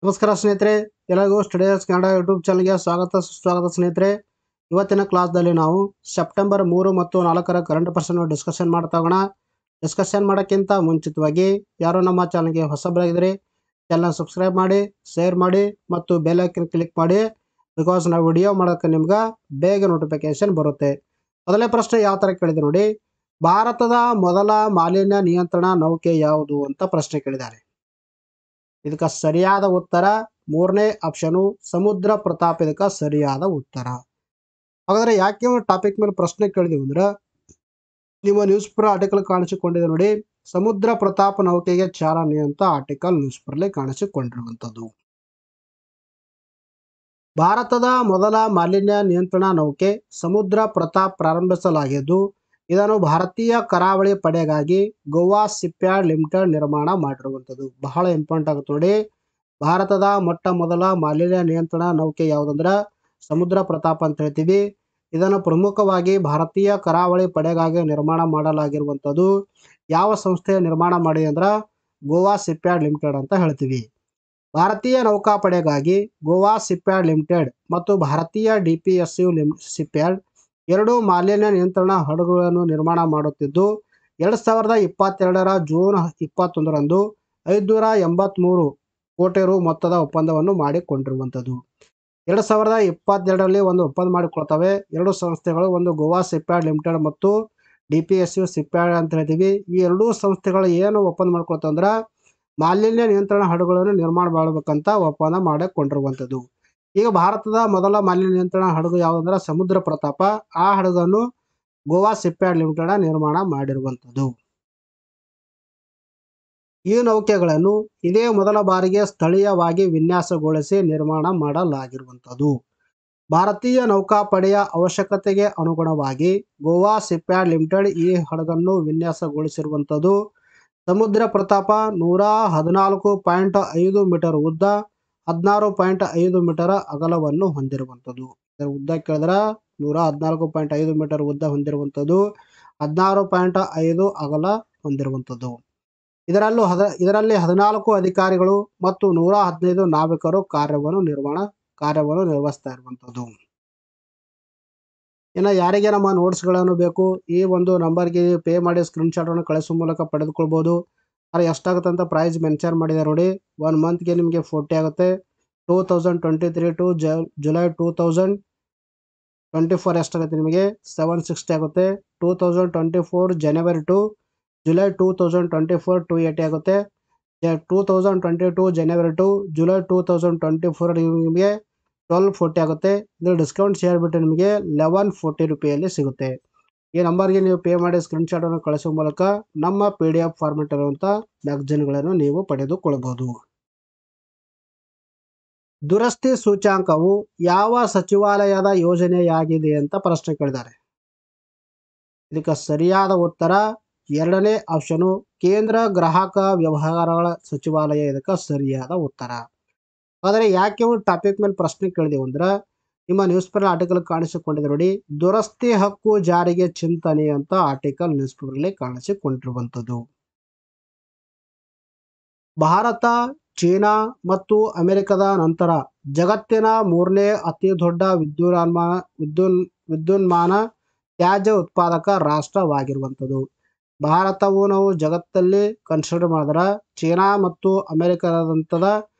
ನಮಸ್ಕಾರ ಸ್ನೇಹಿತರೆ, ಎಲ್ಲರಿಗೂ ಸ್ಟಡೀಸ್ ಕನ್ನಡ ಯೂಟ್ಯೂಬ್ ಚಾನಲ್ಗೆ ಸ್ವಾಗತ ಸುಸ್ವಾಗತ ಸ್ನೇಹಿತರೆ. ಇವತ್ತಿನ ಕ್ಲಾಸ್ದಲ್ಲಿ ನಾವು ಸೆಪ್ಟೆಂಬರ್ 3 ಮತ್ತು 4ರ ಕರೆಂಟ್ ಅಫೇರ್ಸ್ ಡಿಸ್ಕಷನ್ ಮಾಡ್ತಾ ಹೋಗೋಣ. ಡಿಸ್ಕಷನ್ ಮಾಡೋಕ್ಕಿಂತ ಮುಂಚಿತವಾಗಿ ಯಾರು ನಮ್ಮ ಚಾನಲ್ಗೆ ಹೊಸಬರಾಗಿದ್ದರೆ ಚಾನಲ್ ಸಬ್ಸ್ಕ್ರೈಬ್ ಮಾಡಿ, ಶೇರ್ ಮಾಡಿ ಮತ್ತು ಬೆಲ್ ಐಕನ್ ಕ್ಲಿಕ್ ಮಾಡಿ. ಬಿಕಾಸ್ ನಾವು ವಿಡಿಯೋ ಮಾಡೋಕ್ಕೆ ನಿಮ್ಗೆ ಬೇಗ ನೋಟಿಫಿಕೇಶನ್ ಬರುತ್ತೆ. ಮೊದಲನೇ ಪ್ರಶ್ನೆ ಯಾವ ಥರ ಕೇಳಿದೆ ನೋಡಿ, ಭಾರತದ ಮೊದಲ ಮಾಲಿನ್ಯ ನಿಯಂತ್ರಣ ನೌಕೆ ಯಾವುದು ಅಂತ ಪ್ರಶ್ನೆ ಕೇಳಿದ್ದಾರೆ. ಇದಕ್ಕೆ ಸರಿಯಾದ ಉತ್ತರ ಮೂರನೇ ಆಪ್ಷನು ಸಮುದ್ರ ಪ್ರತಾಪ್. ಇದಕ್ಕೆ ಸರಿಯಾದ ಉತ್ತರ. ಹಾಗಾದ್ರೆ ಯಾಕೆ ಟಾಪಿಕ್ ಮೇಲೆ ಪ್ರಶ್ನೆ ಕೇಳಿದೀವಿ ಅಂದ್ರೆ, ನಿಮ್ಮ ನ್ಯೂಸ್ ಪೇಪರ್ ಆರ್ಟಿಕಲ್ ಕಾಣಿಸಿಕೊಂಡಿದೆ ನೋಡಿ, ಸಮುದ್ರ ಪ್ರತಾಪ್ ನೌಕೆಗೆ ಚಾಲನೆ ಅಂತ ಆರ್ಟಿಕಲ್ ನ್ಯೂಸ್ ಪೇಪರ್ಲಿ ಕಾಣಿಸಿಕೊಂಡಿರುವಂಥದ್ದು. ಭಾರತದ ಮೊದಲ ಮಾಲಿನ್ಯ ನಿಯಂತ್ರಣ ನೌಕೆ ಸಮುದ್ರ ಪ್ರತಾಪ್ ಪ್ರಾರಂಭಿಸಲಾಗಿದ್ದು, ಇದನ್ನು ಭಾರತೀಯ ಕರಾವಳಿ ಪಡೆಗಾಗಿ ಗೋವಾ ಶಿಪ್ಯಾರ್ಡ್ ಲಿಮಿಟೆಡ್ ನಿರ್ಮಾಣ ಮಾಡಿರುವಂಥದ್ದು. ಬಹಳ ಇಂಪಾರ್ಟೆಂಟ್ ಆಗುತ್ತೆ ನೋಡಿ. ಭಾರತದ ಮೊಟ್ಟ ಮೊದಲ ಮಾಲಿನ್ಯ ನಿಯಂತ್ರಣ ನೌಕೆ ಯಾವುದಂದ್ರೆ ಸಮುದ್ರ ಪ್ರತಾಪ್ ಅಂತ ಹೇಳ್ತೀವಿ. ಇದನ್ನು ಪ್ರಮುಖವಾಗಿ ಭಾರತೀಯ ಕರಾವಳಿ ಪಡೆಗಾಗಿ ನಿರ್ಮಾಣ ಮಾಡಲಾಗಿರುವಂಥದ್ದು. ಯಾವ ಸಂಸ್ಥೆ ನಿರ್ಮಾಣ ಮಾಡಿದೆ ಅಂದ್ರೆ ಗೋವಾ ಶಿಪ್ಯಾರ್ಡ್ ಲಿಮಿಟೆಡ್ ಅಂತ ಹೇಳ್ತೀವಿ. ಭಾರತೀಯ ನೌಕಾಪಡೆಗಾಗಿ ಗೋವಾ ಶಿಪ್ಯಾರ್ಡ್ ಲಿಮಿಟೆಡ್ ಮತ್ತು ಭಾರತೀಯ DPSU ಶಿಪ್ಯಾರ್ಡ್ ಎರಡು ಮಾಲಿನ್ಯ ನಿಯಂತ್ರಣ ಹಡಗುಗಳನ್ನು ನಿರ್ಮಾಣ ಮಾಡುತ್ತಿದ್ದು, 2022ರ ಜೂನ್ 21ರಂದು 583 ಕೋಟಿ ರು ಮೊತ್ತದ ಒಪ್ಪಂದವನ್ನು ಮಾಡಿಕೊಂಡಿರುವಂಥದ್ದು. 2022ರಲ್ಲಿ ಒಂದು ಒಪ್ಪಂದ ಮಾಡಿಕೊಳ್ತವೆ ಎರಡು ಸಂಸ್ಥೆಗಳು, ಒಂದು ಗೋವಾ ಶಿಪ್ಯಾರ್ಡ್ ಲಿಮಿಟೆಡ್ ಮತ್ತು DPSU ಶಿಪ್ಯಾರ್ಡ್ ಅಂತ ಹೇಳ್ತೀವಿ. ಈ ಎರಡೂ ಸಂಸ್ಥೆಗಳು ಏನು ಒಪ್ಪಂದ ಮಾಡ್ಕೊಳ್ತಾವೆ ಅಂದ್ರೆ ಮಾಲಿನ್ಯ ನಿಯಂತ್ರಣ ಹಡಗುಗಳನ್ನು ನಿರ್ಮಾಣ ಮಾಡಬೇಕಂತ ಒಪ್ಪಂದ ಮಾಡಿಕೊಂಡಿರುವಂಥದ್ದು. ಈಗ ಭಾರತದ ಮೊದಲ ಮಾಲಿನ್ಯ ನಿಯಂತ್ರಣ ಹಡಗು ಯಾವುದಂದ್ರೆ ಸಮುದ್ರ ಪ್ರತಾಪ. ಆ ಹಡಗನ್ನು ಗೋವಾ ಶಿಪ್ಯಾರ್ಡ್ ಲಿಮಿಟೆಡ್ ನಿರ್ಮಾಣ ಮಾಡಿರುವಂಥದ್ದು. ಈ ನೌಕೆಗಳನ್ನು ಇದೇ ಮೊದಲ ಬಾರಿಗೆ ಸ್ಥಳೀಯವಾಗಿ ವಿನ್ಯಾಸಗೊಳಿಸಿ ನಿರ್ಮಾಣ ಮಾಡಲಾಗಿರುವಂಥದ್ದು. ಭಾರತೀಯ ನೌಕಾಪಡೆಯ ಅವಶ್ಯಕತೆಗೆ ಅನುಗುಣವಾಗಿ ಗೋವಾ ಶಿಪ್ಯಾರ್ಡ್ ಲಿಮಿಟೆಡ್ ಈ ಹಡಗನ್ನು ವಿನ್ಯಾಸಗೊಳಿಸಿರುವಂಥದ್ದು. ಸಮುದ್ರ ಪ್ರತಾಪ 114.5 ಮೀಟರ್ ಉದ್ದ, 16.5 ಮೀಟರ್ ಅಗಲವನ್ನು ಹೊಂದಿರುವಂಥದ್ದು. ಇದರ ಉದ್ದ ಕೇಳಿದ್ರೆ 114.5 ಮೀಟರ್ ಉದ್ದ ಹೊಂದಿರುವಂಥದ್ದು, 16.5 ಅಗಲ ಹೊಂದಿರುವಂಥದ್ದು. ಇದರಲ್ಲಿ 14 ಅಧಿಕಾರಿಗಳು ಮತ್ತು 115 ನಾವಿಕರು ಕಾರ್ಯವನ್ನು ನಿರ್ವಹಿಸ್ತಾ ಇರುವಂಥದ್ದು. ಇನ್ನು ಯಾರಿಗೆ ನಮ್ಮ ನೋಟ್ಸ್ಗಳನ್ನು ಬೇಕು ಈ ಒಂದು ನಂಬರ್ಗೆ ಪೇ ಮಾಡಿ ಸ್ಕ್ರೀನ್ಶಾಟನ್ನು ಕಳಿಸುವ ಮೂಲಕ ಪಡೆದುಕೊಳ್ಬೋದು. ಆದರೆ ಎಷ್ಟಾಗುತ್ತೆ ಅಂತ ಪ್ರೈಸ್ ಮೆನ್ಷನ್ ಮಾಡಿದ್ದಾರೆ ನೋಡಿ. 1 ಮಂತ್ಗೆ ನಿಮಗೆ 40 ಆಗುತ್ತೆ. 2023 ಟು ಜುಲೈ 2024 ಎಷ್ಟಾಗುತ್ತೆ ನಿಮಗೆ 760 ಆಗುತ್ತೆ. 2024 ಜನವರಿ ಟು ಜುಲೈ 2024 280 ಆಗುತ್ತೆ. 2022 ಜನವರಿ ಟು ಜುಲೈ 2024 ನಿಮಗೆ 1240 ಆಗುತ್ತೆ. ಇದು ಡಿಸ್ಕೌಂಟ್ ಶೇರ್ ಬಿಟ್ಟು ನಿಮಗೆ 1140 ರೂಪಾಯಲ್ಲಿ ಸಿಗುತ್ತೆ. ಈ ನಂಬರ್ಗೆ ನೀವು ಪೇ ಮಾಡಿ ಸ್ಕ್ರೀನ್ಶಾಟನ್ನು ಕಳಿಸುವ ಮೂಲಕ ನಮ್ಮ PDF ಫಾರ್ಮೆಟ್ ಇರುವಂಥ ಮ್ಯಾಗಝಿನ್ಗಳನ್ನು ನೀವು ಪಡೆದುಕೊಳ್ಳಬಹುದು. ದುರಸ್ತಿ ಸೂಚ್ಯಾಂಕವು ಯಾವ ಸಚಿವಾಲಯದ ಯೋಜನೆಯಾಗಿದೆ ಅಂತ ಪ್ರಶ್ನೆ ಕೇಳಿದ್ದಾರೆ. ಇದಕ್ಕೆ ಸರಿಯಾದ ಉತ್ತರ ಎರಡನೇ ಆಪ್ಷನು ಕೇಂದ್ರ ಗ್ರಾಹಕ ವ್ಯವಹಾರಗಳ ಸಚಿವಾಲಯ. ಇದಕ್ಕೆ ಸರಿಯಾದ ಉತ್ತರ. ಆದರೆ ಯಾಕೆ ಒಂದು ಟಾಪಿಕ್ ಮೇಲೆ ಪ್ರಶ್ನೆ ಕೇಳಿದೆವು ಅಂದ್ರೆ, ನಿಮ್ಮ ನ್ಯೂಸ್ ಪೇಪರ್ ಆರ್ಟಿಕಲ್ ಕಾಣಿಸಿಕೊಂಡಿದೆ ನೋಡಿ, ದುರಸ್ತಿ ಹಕ್ಕು ಜಾರಿಗೆ ಚಿಂತನೆ ಅಂತ ಆರ್ಟಿಕಲ್ ನ್ಯೂಸ್ ಪೇಪರ್ಲಿ ಕಾಣಿಸಿಕೊಂಡಿರುವಂಥದ್ದು. ಭಾರತ, ಚೀನಾ ಮತ್ತು ಅಮೆರಿಕದ ನಂತರ ಜಗತ್ತಿನ 3ನೇ ಅತಿ ದೊಡ್ಡ ವಿದ್ಯುನ್ಮಾನ ತ್ಯಾಜ್ಯ ಉತ್ಪಾದಕ ರಾಷ್ಟ್ರವಾಗಿರುವಂಥದ್ದು. ಭಾರತವು ನಾವು ಜಗತ್ತಲ್ಲಿ ಕನ್ಸಿಡರ್ ಮಾಡಿದ್ರೆ ಚೀನಾ ಮತ್ತು ಅಮೆರಿಕದಂತದ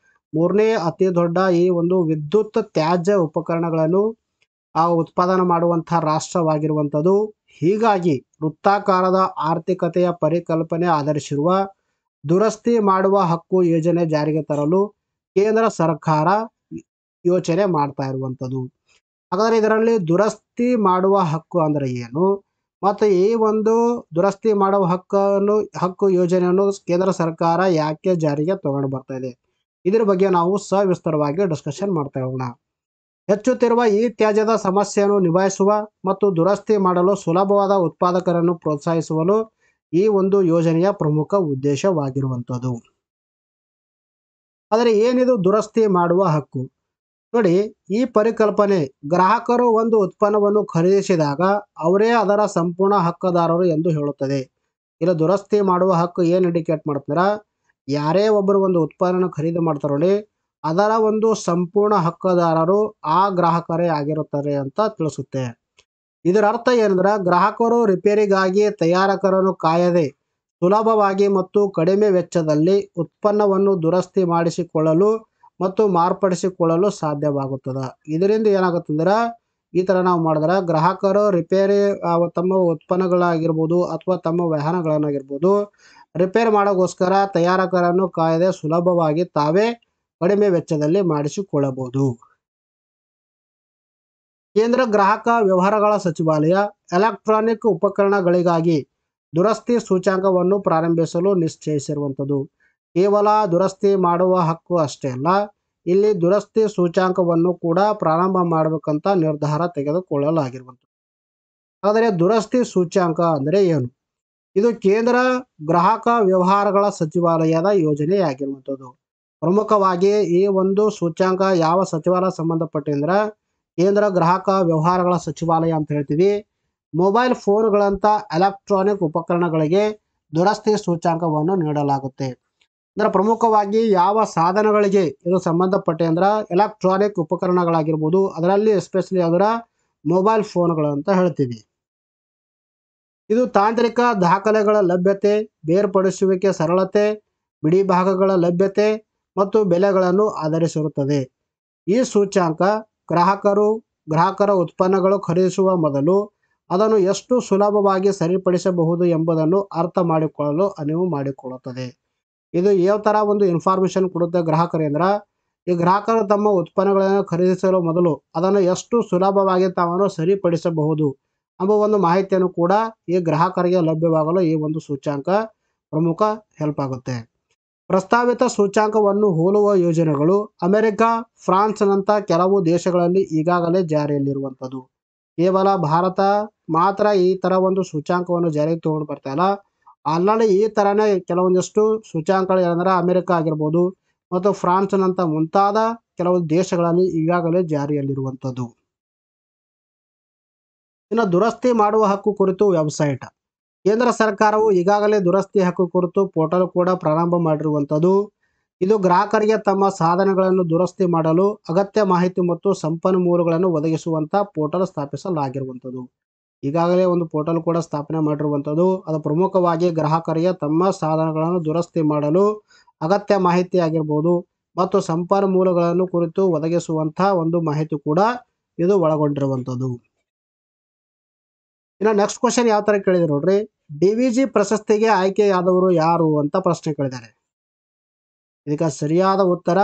3ನೇ ಅತಿ ದೊಡ್ಡ ಈ ಒಂದು ವಿದ್ಯುತ್ ತ್ಯಾಜ್ಯ ಉಪಕರಣಗಳನ್ನು ಉತ್ಪಾದನೆ ಮಾಡುವಂಥ ರಾಷ್ಟ್ರವಾಗಿರುವಂಥದ್ದು. ಹೀಗಾಗಿ ವೃತ್ತಾಕಾರದ ಆರ್ಥಿಕತೆಯ ಪರಿಕಲ್ಪನೆ ಆಧರಿಸಿರುವ ದುರಸ್ತಿ ಮಾಡುವ ಹಕ್ಕು ಯೋಜನೆ ಜಾರಿಗೆ ತರಲು ಕೇಂದ್ರ ಸರ್ಕಾರ ಯೋಚನೆ ಮಾಡ್ತಾ ಇರುವಂಥದ್ದು. ಹಾಗಾದರೆ ಇದರಲ್ಲಿ ದುರಸ್ತಿ ಮಾಡುವ ಹಕ್ಕು ಅಂದರೆ ಏನು ಮತ್ತು ಈ ಒಂದು ದುರಸ್ತಿ ಮಾಡುವ ಹಕ್ಕು ಯೋಜನೆಯನ್ನು ಕೇಂದ್ರ ಸರ್ಕಾರ ಯಾಕೆ ಜಾರಿಗೆ ತಗೊಂಡು ಬರ್ತಾ ಇದೆ, ಇದರ ಬಗ್ಗೆ ನಾವು ಸವಿಸ್ತರವಾಗಿ ಡಿಸ್ಕಷನ್ ಮಾಡ್ತಾ ಹೋಗೋಣ. ಹೆಚ್ಚುತ್ತಿರುವ ಈ ತ್ಯಾಜ್ಯದ ಸಮಸ್ಯೆಯನ್ನು ನಿಭಾಯಿಸುವ ಮತ್ತು ದುರಸ್ತಿ ಮಾಡಲು ಸುಲಭವಾದ ಉತ್ಪಾದಕರನ್ನು ಪ್ರೋತ್ಸಾಹಿಸಲು ಈ ಒಂದು ಯೋಜನೆಯ ಪ್ರಮುಖ ಉದ್ದೇಶವಾಗಿರುವಂಥದ್ದು. ಆದರೆ ಏನಿದು ದುರಸ್ತಿ ಮಾಡುವ ಹಕ್ಕು ನೋಡಿ, ಈ ಪರಿಕಲ್ಪನೆ ಗ್ರಾಹಕರು ಒಂದು ಉತ್ಪನ್ನವನ್ನು ಖರೀದಿಸಿದಾಗ ಅವರೇ ಅದರ ಸಂಪೂರ್ಣ ಹಕ್ಕುದಾರರು ಎಂದು ಹೇಳುತ್ತದೆ. ಇಲ್ಲಿ ದುರಸ್ತಿ ಮಾಡುವ ಹಕ್ಕು ಏನು ಇಂಡಿಕೇಟ್ ಮಾಡ್ತಾರೆ, ಯಾರೇ ಒಬ್ಬರು ಒಂದು ಉತ್ಪನ್ನ ಖರೀದಿ ಮಾಡ್ತಾರೆ ನೋಡಿ, ಅದರ ಒಂದು ಸಂಪೂರ್ಣ ಹಕ್ಕುದಾರರು ಆ ಗ್ರಾಹಕರೇ ಆಗಿರುತ್ತಾರೆ ಅಂತ ತಿಳಿಸುತ್ತೆ. ಇದರ ಅರ್ಥ ಏನಂದ್ರೆ ಗ್ರಾಹಕರು ರಿಪೇರಿಗಾಗಿ ತಯಾರಕರನ್ನು ಕಾಯದೆ ಸುಲಭವಾಗಿ ಮತ್ತು ಕಡಿಮೆ ವೆಚ್ಚದಲ್ಲಿ ಉತ್ಪನ್ನವನ್ನು ದುರಸ್ತಿ ಮಾಡಿಸಿಕೊಳ್ಳಲು ಮತ್ತು ಮಾರ್ಪಡಿಸಿಕೊಳ್ಳಲು ಸಾಧ್ಯವಾಗುತ್ತದೆ. ಇದರಿಂದ ಏನಾಗುತ್ತಂದ್ರೆ ಈ ಥರ ನಾವು ಮಾಡಿದ್ರೆ ಗ್ರಾಹಕರು ರಿಪೇರಿ ತಮ್ಮ ಉತ್ಪನ್ನಗಳಾಗಿರ್ಬೋದು ಅಥವಾ ತಮ್ಮ ವಾಹನಗಳನ್ನಾಗಿರ್ಬೋದು ರಿಪೇರಿ ಮಾಡೋಕ್ಕೋಸ್ಕರ ತಯಾರಕರನ್ನು ಕಾಯದೆ ಸುಲಭವಾಗಿ ತಾವೇ ಕಡಿಮೆ ವೆಚ್ಚದಲ್ಲಿ ಮಾಡಿಸಿಕೊಳ್ಳಬಹುದು. ಕೇಂದ್ರ ಗ್ರಾಹಕ ವ್ಯವಹಾರಗಳ ಸಚಿವಾಲಯ ಎಲೆಕ್ಟ್ರಾನಿಕ್ ಉಪಕರಣಗಳಿಗಾಗಿ ದುರಸ್ತಿ ಸೂಚ್ಯಂಕವನ್ನು ಪ್ರಾರಂಭಿಸಲು ನಿಶ್ಚಯಿಸಿರುವಂಥದ್ದು. ಕೇವಲ ದುರಸ್ತಿ ಮಾಡುವ ಹಕ್ಕು ಅಷ್ಟೇ ಅಲ್ಲ, ಇಲ್ಲಿ ದುರಸ್ತಿ ಸೂಚ್ಯಂಕವನ್ನು ಕೂಡ ಪ್ರಾರಂಭ ಮಾಡಬೇಕಂತ ನಿರ್ಧಾರ ತೆಗೆದುಕೊಳ್ಳಲಾಗಿರುವಂಥದ್ದು. ಆದರೆ ದುರಸ್ತಿ ಸೂಚ್ಯಂಕ ಅಂದರೆ ಏನು? ಇದು ಕೇಂದ್ರ ಗ್ರಾಹಕ ವ್ಯವಹಾರಗಳ ಸಚಿವಾಲಯದ ಯೋಜನೆಯಾಗಿರುವಂಥದ್ದು. ಪ್ರಮುಖವಾಗಿ ಈ ಒಂದು ಸೂಚ್ಯಂಕ ಯಾವ ಸಚಿವಾಲಯ ಸಂಬಂಧಪಟ್ಟಿಂದ್ರೆ ಕೇಂದ್ರ ಗ್ರಾಹಕ ವ್ಯವಹಾರಗಳ ಸಚಿವಾಲಯ ಅಂತ ಹೇಳ್ತೀವಿ. ಮೊಬೈಲ್ ಫೋನ್ಗಳಂಥ ಎಲೆಕ್ಟ್ರಾನಿಕ್ ಉಪಕರಣಗಳಿಗೆ ದುರಸ್ತಿ ಸೂಚ್ಯಂಕವನ್ನು ನೀಡಲಾಗುತ್ತೆ. ಅಂದರೆ ಪ್ರಮುಖವಾಗಿ ಯಾವ ಸಾಧನಗಳಿಗೆ ಇದು ಸಂಬಂಧಪಟ್ಟೆ ಅಂದ್ರೆ ಎಲೆಕ್ಟ್ರಾನಿಕ್ ಉಪಕರಣಗಳಾಗಿರ್ಬೋದು, ಅದರಲ್ಲಿ ಎಸ್ಪೆಷಲಿ ಅದರ ಮೊಬೈಲ್ ಫೋನ್ಗಳು ಅಂತ ಹೇಳ್ತೀವಿ. ಇದು ತಾಂತ್ರಿಕ ದಾಖಲೆಗಳ ಲಭ್ಯತೆ, ಬೇರ್ಪಡಿಸುವಿಕೆ ಸರಳತೆ, ಬಿಡಿ ಭಾಗಗಳ ಲಭ್ಯತೆ ಮತ್ತು ಬೆಲೆಗಳನ್ನು ಆಧರಿಸಿರುತ್ತದೆ. ಈ ಸೂಚ್ಯಂಕ ಗ್ರಾಹಕರ ಉತ್ಪನ್ನಗಳು ಖರೀದಿಸುವ ಮೊದಲು ಅದನ್ನು ಎಷ್ಟು ಸುಲಭವಾಗಿ ಸರಿಪಡಿಸಬಹುದು ಎಂಬುದನ್ನು ಅರ್ಥ ಮಾಡಿಕೊಳ್ಳಲು ಅನುವು ಮಾಡಿಕೊಳ್ಳುತ್ತದೆ. ಇದು ಯಾವ ಥರ ಒಂದು ಇನ್ಫಾರ್ಮೇಷನ್ ಕೊಡುತ್ತೆ ಗ್ರಾಹಕರಿಂದ, ಈ ಗ್ರಾಹಕರು ತಮ್ಮ ಉತ್ಪನ್ನಗಳನ್ನು ಖರೀದಿಸಲು ಮೊದಲು ಅದನ್ನು ಎಷ್ಟು ಸುಲಭವಾಗಿ ತಾವನ್ನು ಸರಿಪಡಿಸಬಹುದು ಎಂಬ ಒಂದು ಮಾಹಿತಿಯನ್ನು ಕೂಡ ಈ ಗ್ರಾಹಕರಿಗೆ ಲಭ್ಯವಾಗಲು ಈ ಒಂದು ಸೂಚ್ಯಂಕ ಪ್ರಮುಖ ಹೆಲ್ಪ್ ಆಗುತ್ತೆ. ಪ್ರಸ್ತಾವಿತ ಸೂಚ್ಯಂಕವನ್ನು ಹೋಲುವ ಯೋಜನೆಗಳು ಅಮೆರಿಕ, ಫ್ರಾನ್ಸ್ನಂಥ ಕೆಲವು ದೇಶಗಳಲ್ಲಿ ಈಗಾಗಲೇ ಜಾರಿಯಲ್ಲಿರುವಂಥದ್ದು. ಕೇವಲ ಭಾರತ ಮಾತ್ರ ಈ ಥರ ಒಂದು ಸೂಚ್ಯಂಕವನ್ನು ಜಾರಿಗೆ ತಗೊಂಡು ಬರ್ತಾ ಇಲ್ಲ. ಆಲ್ರೆಡಿ ಈ ಥರನೇ ಕೆಲವೊಂದಿಷ್ಟು ಸೂಚ್ಯಂಕಗಳು ಏನಂದ್ರೆ ಅಮೆರಿಕ ಆಗಿರ್ಬೋದು ಮತ್ತು ಫ್ರಾನ್ಸ್ನಂಥ ಮುಂತಾದ ಕೆಲವು ದೇಶಗಳಲ್ಲಿ ಈಗಾಗಲೇ ಜಾರಿಯಲ್ಲಿರುವಂಥದ್ದು. ಇನ್ನು ದುರಸ್ತಿ ಮಾಡುವ ಹಕ್ಕು ಕುರಿತು ವೆಬ್ಸೈಟ್. ಕೇಂದ್ರ ಸರ್ಕಾರವು ಈಗಾಗಲೇ ದುರಸ್ತಿ ಹಕ್ಕು ಕುರಿತು ಪೋರ್ಟಲ್ ಕೂಡ ಪ್ರಾರಂಭ ಮಾಡಿರುವಂಥದ್ದು. ಇದು ಗ್ರಾಹಕರಿಗೆ ತಮ್ಮ ಸಾಧನಗಳನ್ನು ದುರಸ್ತಿ ಮಾಡಲು ಅಗತ್ಯ ಮಾಹಿತಿ ಮತ್ತು ಸಂಪನ್ಮೂಲಗಳನ್ನು ಒದಗಿಸುವಂಥ ಪೋರ್ಟಲ್ ಸ್ಥಾಪಿಸಲಾಗಿರುವಂಥದ್ದು. ಈಗಾಗಲೇ ಒಂದು ಪೋರ್ಟಲ್ ಕೂಡ ಸ್ಥಾಪನೆ ಮಾಡಿರುವಂಥದ್ದು. ಅದು ಪ್ರಮುಖವಾಗಿ ಗ್ರಾಹಕರಿಗೆ ತಮ್ಮ ಸಾಧನಗಳನ್ನು ದುರಸ್ತಿ ಮಾಡಲು ಅಗತ್ಯ ಮಾಹಿತಿ ಆಗಿರ್ಬೋದು ಮತ್ತು ಸಂಪನ್ಮೂಲಗಳನ್ನು ಕುರಿತು ಒದಗಿಸುವಂಥ ಒಂದು ಮಾಹಿತಿ ಕೂಡ ಇದು ಒಳಗೊಂಡಿರುವಂಥದ್ದು. ಇನ್ನು ನೆಕ್ಸ್ಟ್ ಕ್ವಶನ್ ಯಾವ ಥರ ಕೇಳಿದ್ರು ನೋಡ್ರಿ, DVG ಪ್ರಶಸ್ತಿಗೆ ಆಯ್ಕೆಯಾದವರು ಯಾರು ಅಂತ ಪ್ರಶ್ನೆ ಕೇಳಿದ್ದಾರೆ. ಇದಕ್ಕೆ ಸರಿಯಾದ ಉತ್ತರ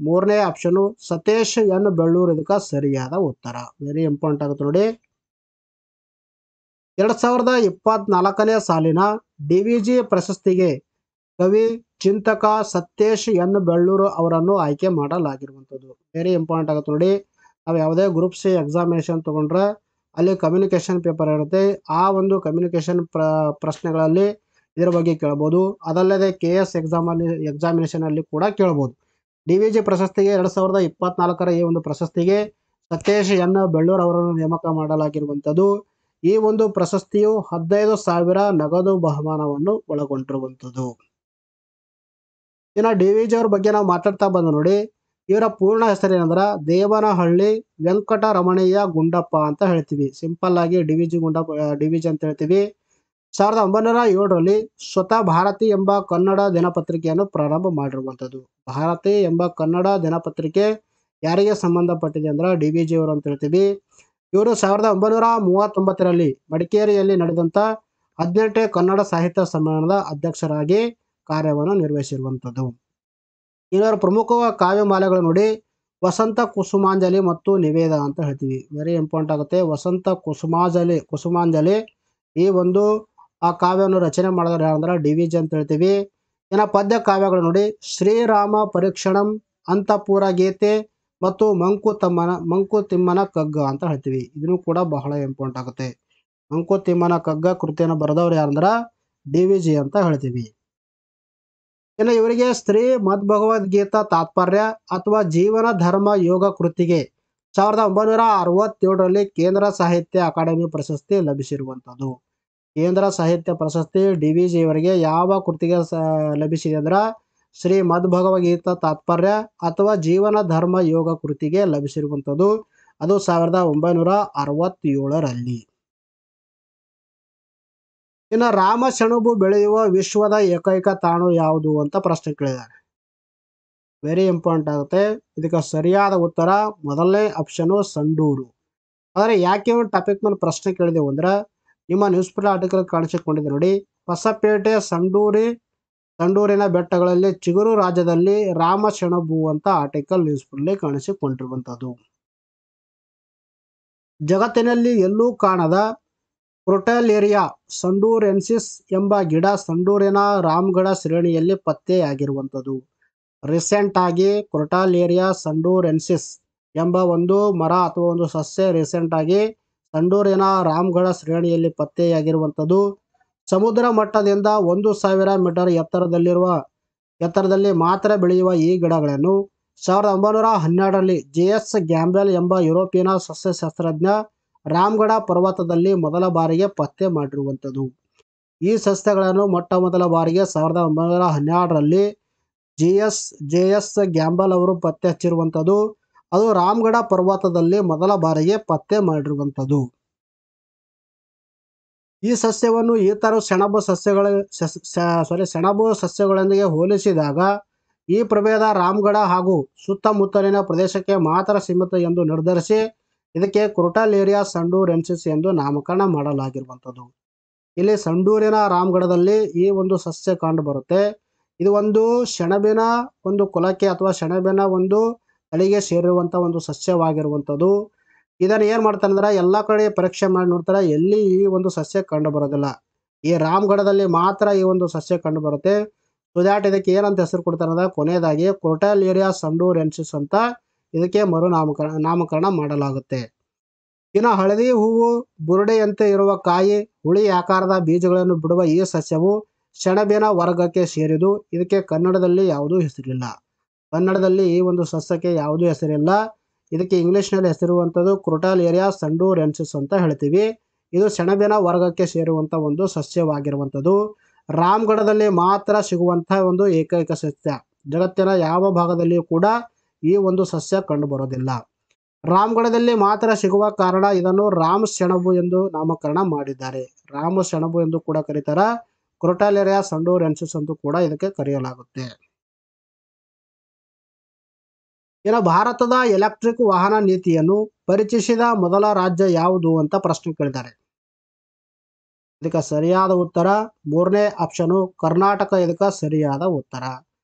ಮೂರನೇ ಆಪ್ಷನು ಸತೀಶ್ ಎನ್ ಬೆಳ್ಳೂರು. ಇದಕ್ಕೆ ಸರಿಯಾದ ಉತ್ತರ. ವೆರಿ ಇಂಪಾರ್ಟೆಂಟ್ ಆಗುತ್ತೆ ನೋಡಿ. 2024ನೇ ಸಾಲಿನ DVG ಪ್ರಶಸ್ತಿಗೆ ಕವಿ ಚಿಂತಕ ಸತೀಶ್ ಎನ್ ಬೆಳ್ಳೂರು ಅವರನ್ನು ಆಯ್ಕೆ ಮಾಡಲಾಗಿರುವಂಥದ್ದು. ವೆರಿ ಇಂಪಾರ್ಟೆಂಟ್ ಆಗುತ್ತೆ ನೋಡಿ. ನಾವು ಯಾವುದೇ ಗ್ರೂಪ್ ಸಿ ಎಕ್ಸಾಮಿನೇಷನ್ ತೊಗೊಂಡ್ರೆ ಅಲ್ಲಿ ಕಮ್ಯುನಿಕೇಷನ್ ಪೇಪರ್ ಇರುತ್ತೆ. ಆ ಒಂದು ಕಮ್ಯುನಿಕೇಷನ್ ಪ್ರಶ್ನೆಗಳಲ್ಲಿ ಇದರ ಬಗ್ಗೆ ಕೇಳ್ಬೋದು. ಅದಲ್ಲದೆ KS ಎಕ್ಸಾಮಿನೇಷನಲ್ಲಿ ಕೂಡ ಕೇಳ್ಬೋದು. DVG ಪ್ರಶಸ್ತಿಗೆ 2024ರ ಈ ಒಂದು ಪ್ರಶಸ್ತಿಗೆ ಸತೀಶ್ ಎನ್ ಬೆಳ್ಳೂರು ಅವರನ್ನು ನೇಮಕ ಮಾಡಲಾಗಿರುವಂಥದ್ದು. ಈ ಒಂದು ಪ್ರಶಸ್ತಿಯು 15,000 ನಗದು ಬಹುಮಾನವನ್ನು ಒಳಗೊಂಡಿರುವಂಥದ್ದು. ಇನ್ನು DVG ಅವ್ರ ಬಗ್ಗೆ ನಾವು ಮಾತಾಡ್ತಾ ಬಂದು ನೋಡಿ, ಇವರ ಪೂರ್ಣ ಹೆಸರೇನಂದ್ರೆ ದೇವನಹಳ್ಳಿ ವೆಂಕಟರಮಣಯ್ಯ ಗುಂಡಪ್ಪ ಅಂತ ಹೇಳ್ತೀವಿ. ಸಿಂಪಲ್ ಆಗಿ DVG ಅಂತ ಹೇಳ್ತೀವಿ. 1907ರಲ್ಲಿ ಸ್ವತಃ ಭಾರತಿ ಎಂಬ ಕನ್ನಡ ದಿನಪತ್ರಿಕೆಯನ್ನು ಪ್ರಾರಂಭ ಮಾಡಿರುವಂಥದ್ದು. ಭಾರತಿ ಎಂಬ ಕನ್ನಡ ದಿನಪತ್ರಿಕೆ ಯಾರಿಗೆ ಸಂಬಂಧಪಟ್ಟಿದೆ ಅಂದ್ರೆ DVG ಅವರು ಅಂತ ಹೇಳ್ತೀವಿ. ಇವರು 1939ರಲ್ಲಿ ಮಡಿಕೇರಿಯಲ್ಲಿ ನಡೆದಂಥ 18ನೇ ಕನ್ನಡ ಸಾಹಿತ್ಯ ಸಮ್ಮೇಳನದ ಅಧ್ಯಕ್ಷರಾಗಿ ಕಾರ್ಯವನ್ನು ನಿರ್ವಹಿಸಿರುವಂಥದ್ದು. ಇವರ ಪ್ರಮುಖ ಕಾವ್ಯಮಾಲೆಗಳು ನೋಡಿ, ವಸಂತ ಕುಸುಮಾಂಜಲಿ ಮತ್ತು ನಿವೇದ ಅಂತ ಹೇಳ್ತೀವಿ. ವೆರಿ ಇಂಪಾರ್ಟೆಂಟ್ ಆಗುತ್ತೆ. ವಸಂತ ಕುಸುಮಾಂಜಲಿ ಈ ಒಂದು ಆ ಕಾವ್ಯವನ್ನು ರಚನೆ ಮಾಡಿದ್ರೆ ಯಾರಂದ್ರೆ DVG ಅಂತ ಹೇಳ್ತೀವಿ. ಇನ್ನು ಪದ್ಯ ಕಾವ್ಯಗಳು ನೋಡಿ, ಶ್ರೀರಾಮ ಪರೀಕ್ಷಣಂ, ಅಂತಃಪುರ ಗೀತೆ ಮತ್ತು ಮಂಕುತಿಮ್ಮನ ಕಗ್ಗ ಅಂತ ಹೇಳ್ತೀವಿ. ಇದನ್ನು ಕೂಡ ಬಹಳ ಇಂಪಾರ್ಟೆಂಟ್ ಆಗುತ್ತೆ. ಮಂಕುತಿಮ್ಮನ ಕಗ್ಗ ಕೃತಿಯನ್ನು ಬರೆದವರು ಯಾರಂದ್ರೆ DVG ಅಂತ ಹೇಳ್ತೀವಿ. ಇನ್ನು ಇವರಿಗೆ ಶ್ರೀ ಮದ್ಭಗವದ್ಗೀತಾ ತಾತ್ಪರ್ಯ ಅಥವಾ ಜೀವನ ಧರ್ಮ ಯೋಗ ಕೃತಿಗೆ 1967ರಲ್ಲಿ ಕೇಂದ್ರ ಸಾಹಿತ್ಯ ಅಕಾಡೆಮಿ ಪ್ರಶಸ್ತಿ ಲಭಿಸಿರುವಂಥದ್ದು. ಕೇಂದ್ರ ಸಾಹಿತ್ಯ ಪ್ರಶಸ್ತಿ DVG ಇವರಿಗೆ ಯಾವ ಕೃತಿಗೆ ಲಭಿಸಿದೆ ಅಂದ್ರೆ ಶ್ರೀಮದ್ ಭಗವದ್ಗೀತಾ ತಾತ್ಪರ್ಯ ಅಥವಾ ಜೀವನ ಧರ್ಮ ಯೋಗ ಕೃತಿಗೆ ಲಭಿಸಿರುವಂಥದ್ದು. ಅದು 1967ರಲ್ಲಿ. ಇನ್ನು ರಾಮ ಸೆಣಬು ಬೆಳೆಯುವ ವಿಶ್ವದ ಏಕೈಕ ತಾಣ ಯಾವುದು ಅಂತ ಪ್ರಶ್ನೆ ಕೇಳಿದ್ದಾರೆ. ವೆರಿ ಇಂಪಾರ್ಟೆಂಟ್ ಆಗುತ್ತೆ. ಇದಕ್ಕೆ ಸರಿಯಾದ ಉತ್ತರ ಮೊದಲನೇ ಆಪ್ಷನು ಸಂಡೂರು. ಆದರೆ ಯಾಕೆ ಒಂದು ಟಾಪಿಕ್ ಮೇಲೆ ಪ್ರಶ್ನೆ ಕೇಳಿದೆವು ಅಂದ್ರೆ, ನಿಮ್ಮ ನ್ಯೂಸ್ ಪೇಪರ್ ಆರ್ಟಿಕಲ್ ಕಾಣಿಸಿಕೊಂಡಿದೆ ನೋಡಿ. ಹೊಸಪೇಟೆ ಸಂಡೂರಿನ ಬೆಟ್ಟಗಳಲ್ಲಿ ಚಿಗುರು ರಾಜ್ಯದಲ್ಲಿ ರಾಮ ಸೆಣಬು ಅಂತ ಆರ್ಟಿಕಲ್ ನ್ಯೂಸ್ ಪೇಪರ್ಲಿ ಕಾಣಿಸಿಕೊಂಡಿರುವಂಥದ್ದು. ಜಗತ್ತಿನಲ್ಲಿ ಎಲ್ಲೂ ಕಾಣದ ಕ್ರೊಟಾಲೇರಿಯಾ ಸಂಡೂರೆನ್ಸಿಸ್ ಎಂಬ ಗಿಡ ಸಂಡೂರಿನ ರಾಮಗಢ ಶ್ರೇಣಿಯಲ್ಲಿ ಪತ್ತೆಯಾಗಿರುವಂಥದ್ದು. ರೀಸೆಂಟ್ ಆಗಿ ಕ್ರೊಟಾಲೇರಿಯಾ ಸಂಡೂರೆನ್ಸಿಸ್ ಎಂಬ ಒಂದು ಮರ ಅಥವಾ ಒಂದು ಸಸ್ಯ ರೀಸೆಂಟ್ ಆಗಿ ಸಂಡೂರಿನ ರಾಮಗಢ ಶ್ರೇಣಿಯಲ್ಲಿ ಪತ್ತೆಯಾಗಿರುವಂಥದ್ದು. ಸಮುದ್ರ ಮಟ್ಟದಿಂದ 1000 ಮೀಟರ್ ಎತ್ತರದಲ್ಲಿ ಮಾತ್ರ ಬೆಳೆಯುವ ಈ ಗಿಡಗಳನ್ನು 1912ರಲ್ಲಿ ಜೆ.ಎಸ್. ಗ್ಯಾಂಬೆಲ್ ಎಂಬ ಯುರೋಪಿಯನ್ ಸಸ್ಯಶಾಸ್ತ್ರಜ್ಞ ರಾಮಗಢ ಪರ್ವತದಲ್ಲಿ ಮೊದಲ ಬಾರಿಗೆ ಪತ್ತೆ ಮಾಡಿರುವಂಥದ್ದು. ಈ ಸಸ್ಯಗಳನ್ನು ಮೊದಲ ಬಾರಿಗೆ 1912ರಲ್ಲಿ ಜೆ.ಎಸ್. ಗ್ಯಾಂಬೆಲ್ ಅವರು ಪತ್ತೆ ಹಚ್ಚಿರುವಂಥದ್ದು. ಅದು ರಾಮಗಢ ಪರ್ವತದಲ್ಲಿ ಮೊದಲ ಬಾರಿಗೆ ಪತ್ತೆ ಮಾಡಿರುವಂಥದ್ದು. ಈ ಸಸ್ಯವನ್ನು ಇತರ ಸೆಣಬು ಸಸ್ಯಗಳೊಂದಿಗೆ ಹೋಲಿಸಿದಾಗ ಈ ಪ್ರಭೇದ ರಾಮಗಢ ಹಾಗೂ ಸುತ್ತಮುತ್ತಲಿನ ಪ್ರದೇಶಕ್ಕೆ ಮಾತ್ರ ಸೀಮಿತ ಎಂದು ನಿರ್ಧರಿಸಿ ಇದಕ್ಕೆ ಕ್ರೊಟಾಲೇರಿಯಾ ಸಂಡೂರೆನ್ಸಿಸ್ ಎಂದು ನಾಮಕರಣ ಮಾಡಲಾಗಿರುವಂಥದ್ದು. ಇಲ್ಲಿ ಸಂಡೂರಿನ ರಾಮಗಢದಲ್ಲಿ ಈ ಒಂದು ಸಸ್ಯ ಕಂಡು ಬರುತ್ತೆ. ಇದು ಒಂದು ಸೆಣಬಿನ ಒಂದು ಕುಲಕ್ಕೆ ಅಥವಾ ಸೆಣಬಿನ ಒಂದು ತಳಿಗೆ ಸೇರಿರುವಂಥ ಒಂದು ಸಸ್ಯವಾಗಿರುವಂಥದ್ದು. ಇದನ್ನು ಏನು ಮಾಡ್ತಾರೆ ಅಂದ್ರೆ ಎಲ್ಲ ಕಡೆ ಪರೀಕ್ಷೆ ಮಾಡಿ ನೋಡ್ತಾರೆ, ಎಲ್ಲಿ ಈ ಒಂದು ಸಸ್ಯ ಕಂಡು ಬರೋದಿಲ್ಲ. ಈ ರಾಮಗಢದಲ್ಲಿ ಮಾತ್ರ ಈ ಒಂದು ಸಸ್ಯ ಕಂಡು ಬರುತ್ತೆ. ಸೊ ದ್ಯಾಟ್ ಇದಕ್ಕೆ ಏನಂತ ಹೆಸರು ಕೊಡ್ತಾರೆ ಅಂದ್ರೆ ಕೊನೆಯದಾಗಿ ಕ್ರೊಟಾಲೇರಿಯಾ ಸಂಡೂರೆನ್ಸಿಸ್ ಅಂತ ಇದಕ್ಕೆ ನಾಮಕರಣ ಮಾಡಲಾಗುತ್ತೆ. ಇನ್ನು ಹಳದಿ ಹೂವು, ಬುರುಡೆಯಂತೆ ಇರುವ ಕಾಯಿ, ಹುಳಿ ಆಕಾರದ ಬೀಜಗಳನ್ನು ಬಿಡುವ ಈ ಸಸ್ಯವು ಸೆಣಬಿನ ವರ್ಗಕ್ಕೆ ಸೇರಿದು. ಇದಕ್ಕೆ ಕನ್ನಡದಲ್ಲಿ ಯಾವುದೂ ಹೆಸರಿಲ್ಲ. ಕನ್ನಡದಲ್ಲಿ ಈ ಒಂದು ಸಸ್ಯಕ್ಕೆ ಯಾವುದೂ ಹೆಸರಿಲ್ಲ. ಇದಕ್ಕೆ ಇಂಗ್ಲಿಷ್ನಲ್ಲಿ ಹೆಸರಿರುವಂಥದ್ದು ಕ್ರೊಟಾಲೇರಿಯಾ ಸಂಡೂರೆನ್ಸಿಸ್ ಅಂತ ಹೇಳ್ತೀವಿ. ಇದು ಸೆಣಬಿನ ವರ್ಗಕ್ಕೆ ಸೇರುವಂಥ ಒಂದು ಸಸ್ಯವಾಗಿರುವಂಥದ್ದು. ರಾಮಗಢದಲ್ಲಿ ಮಾತ್ರ ಸಿಗುವಂಥ ಒಂದು ಏಕೈಕ ಸಸ್ಯ. ಜಗತ್ತಿನ ಯಾವ ಭಾಗದಲ್ಲಿಯೂ ಕೂಡ ಈ ಒಂದು ಸಸ್ಯ ಕಂಡು ಬರೋದಿಲ್ಲ. ರಾಮಗಢದಲ್ಲಿ ಮಾತ್ರ ಸಿಗುವ ಕಾರಣ ಇದನ್ನು ರಾಮ ಸೆಣಬು ಎಂದು ನಾಮಕರಣ ಮಾಡಿದ್ದಾರೆ. ರಾಮ ಸೆಣಬು ಎಂದು ಕೂಡ ಕರೀತಾರೆ. ಕ್ರೊಟಾಲೇರಿಯಾ ಸಂಡೂರೆನ್ಸಿಸ್ ಎಂದು ಕೂಡ ಇದಕ್ಕೆ ಕರೆಯಲಾಗುತ್ತೆ. ಇನ್ನು ಭಾರತದ ಎಲೆಕ್ಟ್ರಿಕ್ ವಾಹನ ನೀತಿಯನ್ನು ಪರಿಚಯಿಸಿದ ಮೊದಲ ರಾಜ್ಯ ಯಾವುದು ಅಂತ ಪ್ರಶ್ನೆ ಕೇಳಿದ್ದಾರೆ. ಇದಕ್ಕೆ ಸರಿಯಾದ ಉತ್ತರ ಮೂರನೇ ಆಪ್ಷನು ಕರ್ನಾಟಕ. ಇದಕ್ಕೆ ಸರಿಯಾದ ಉತ್ತರ.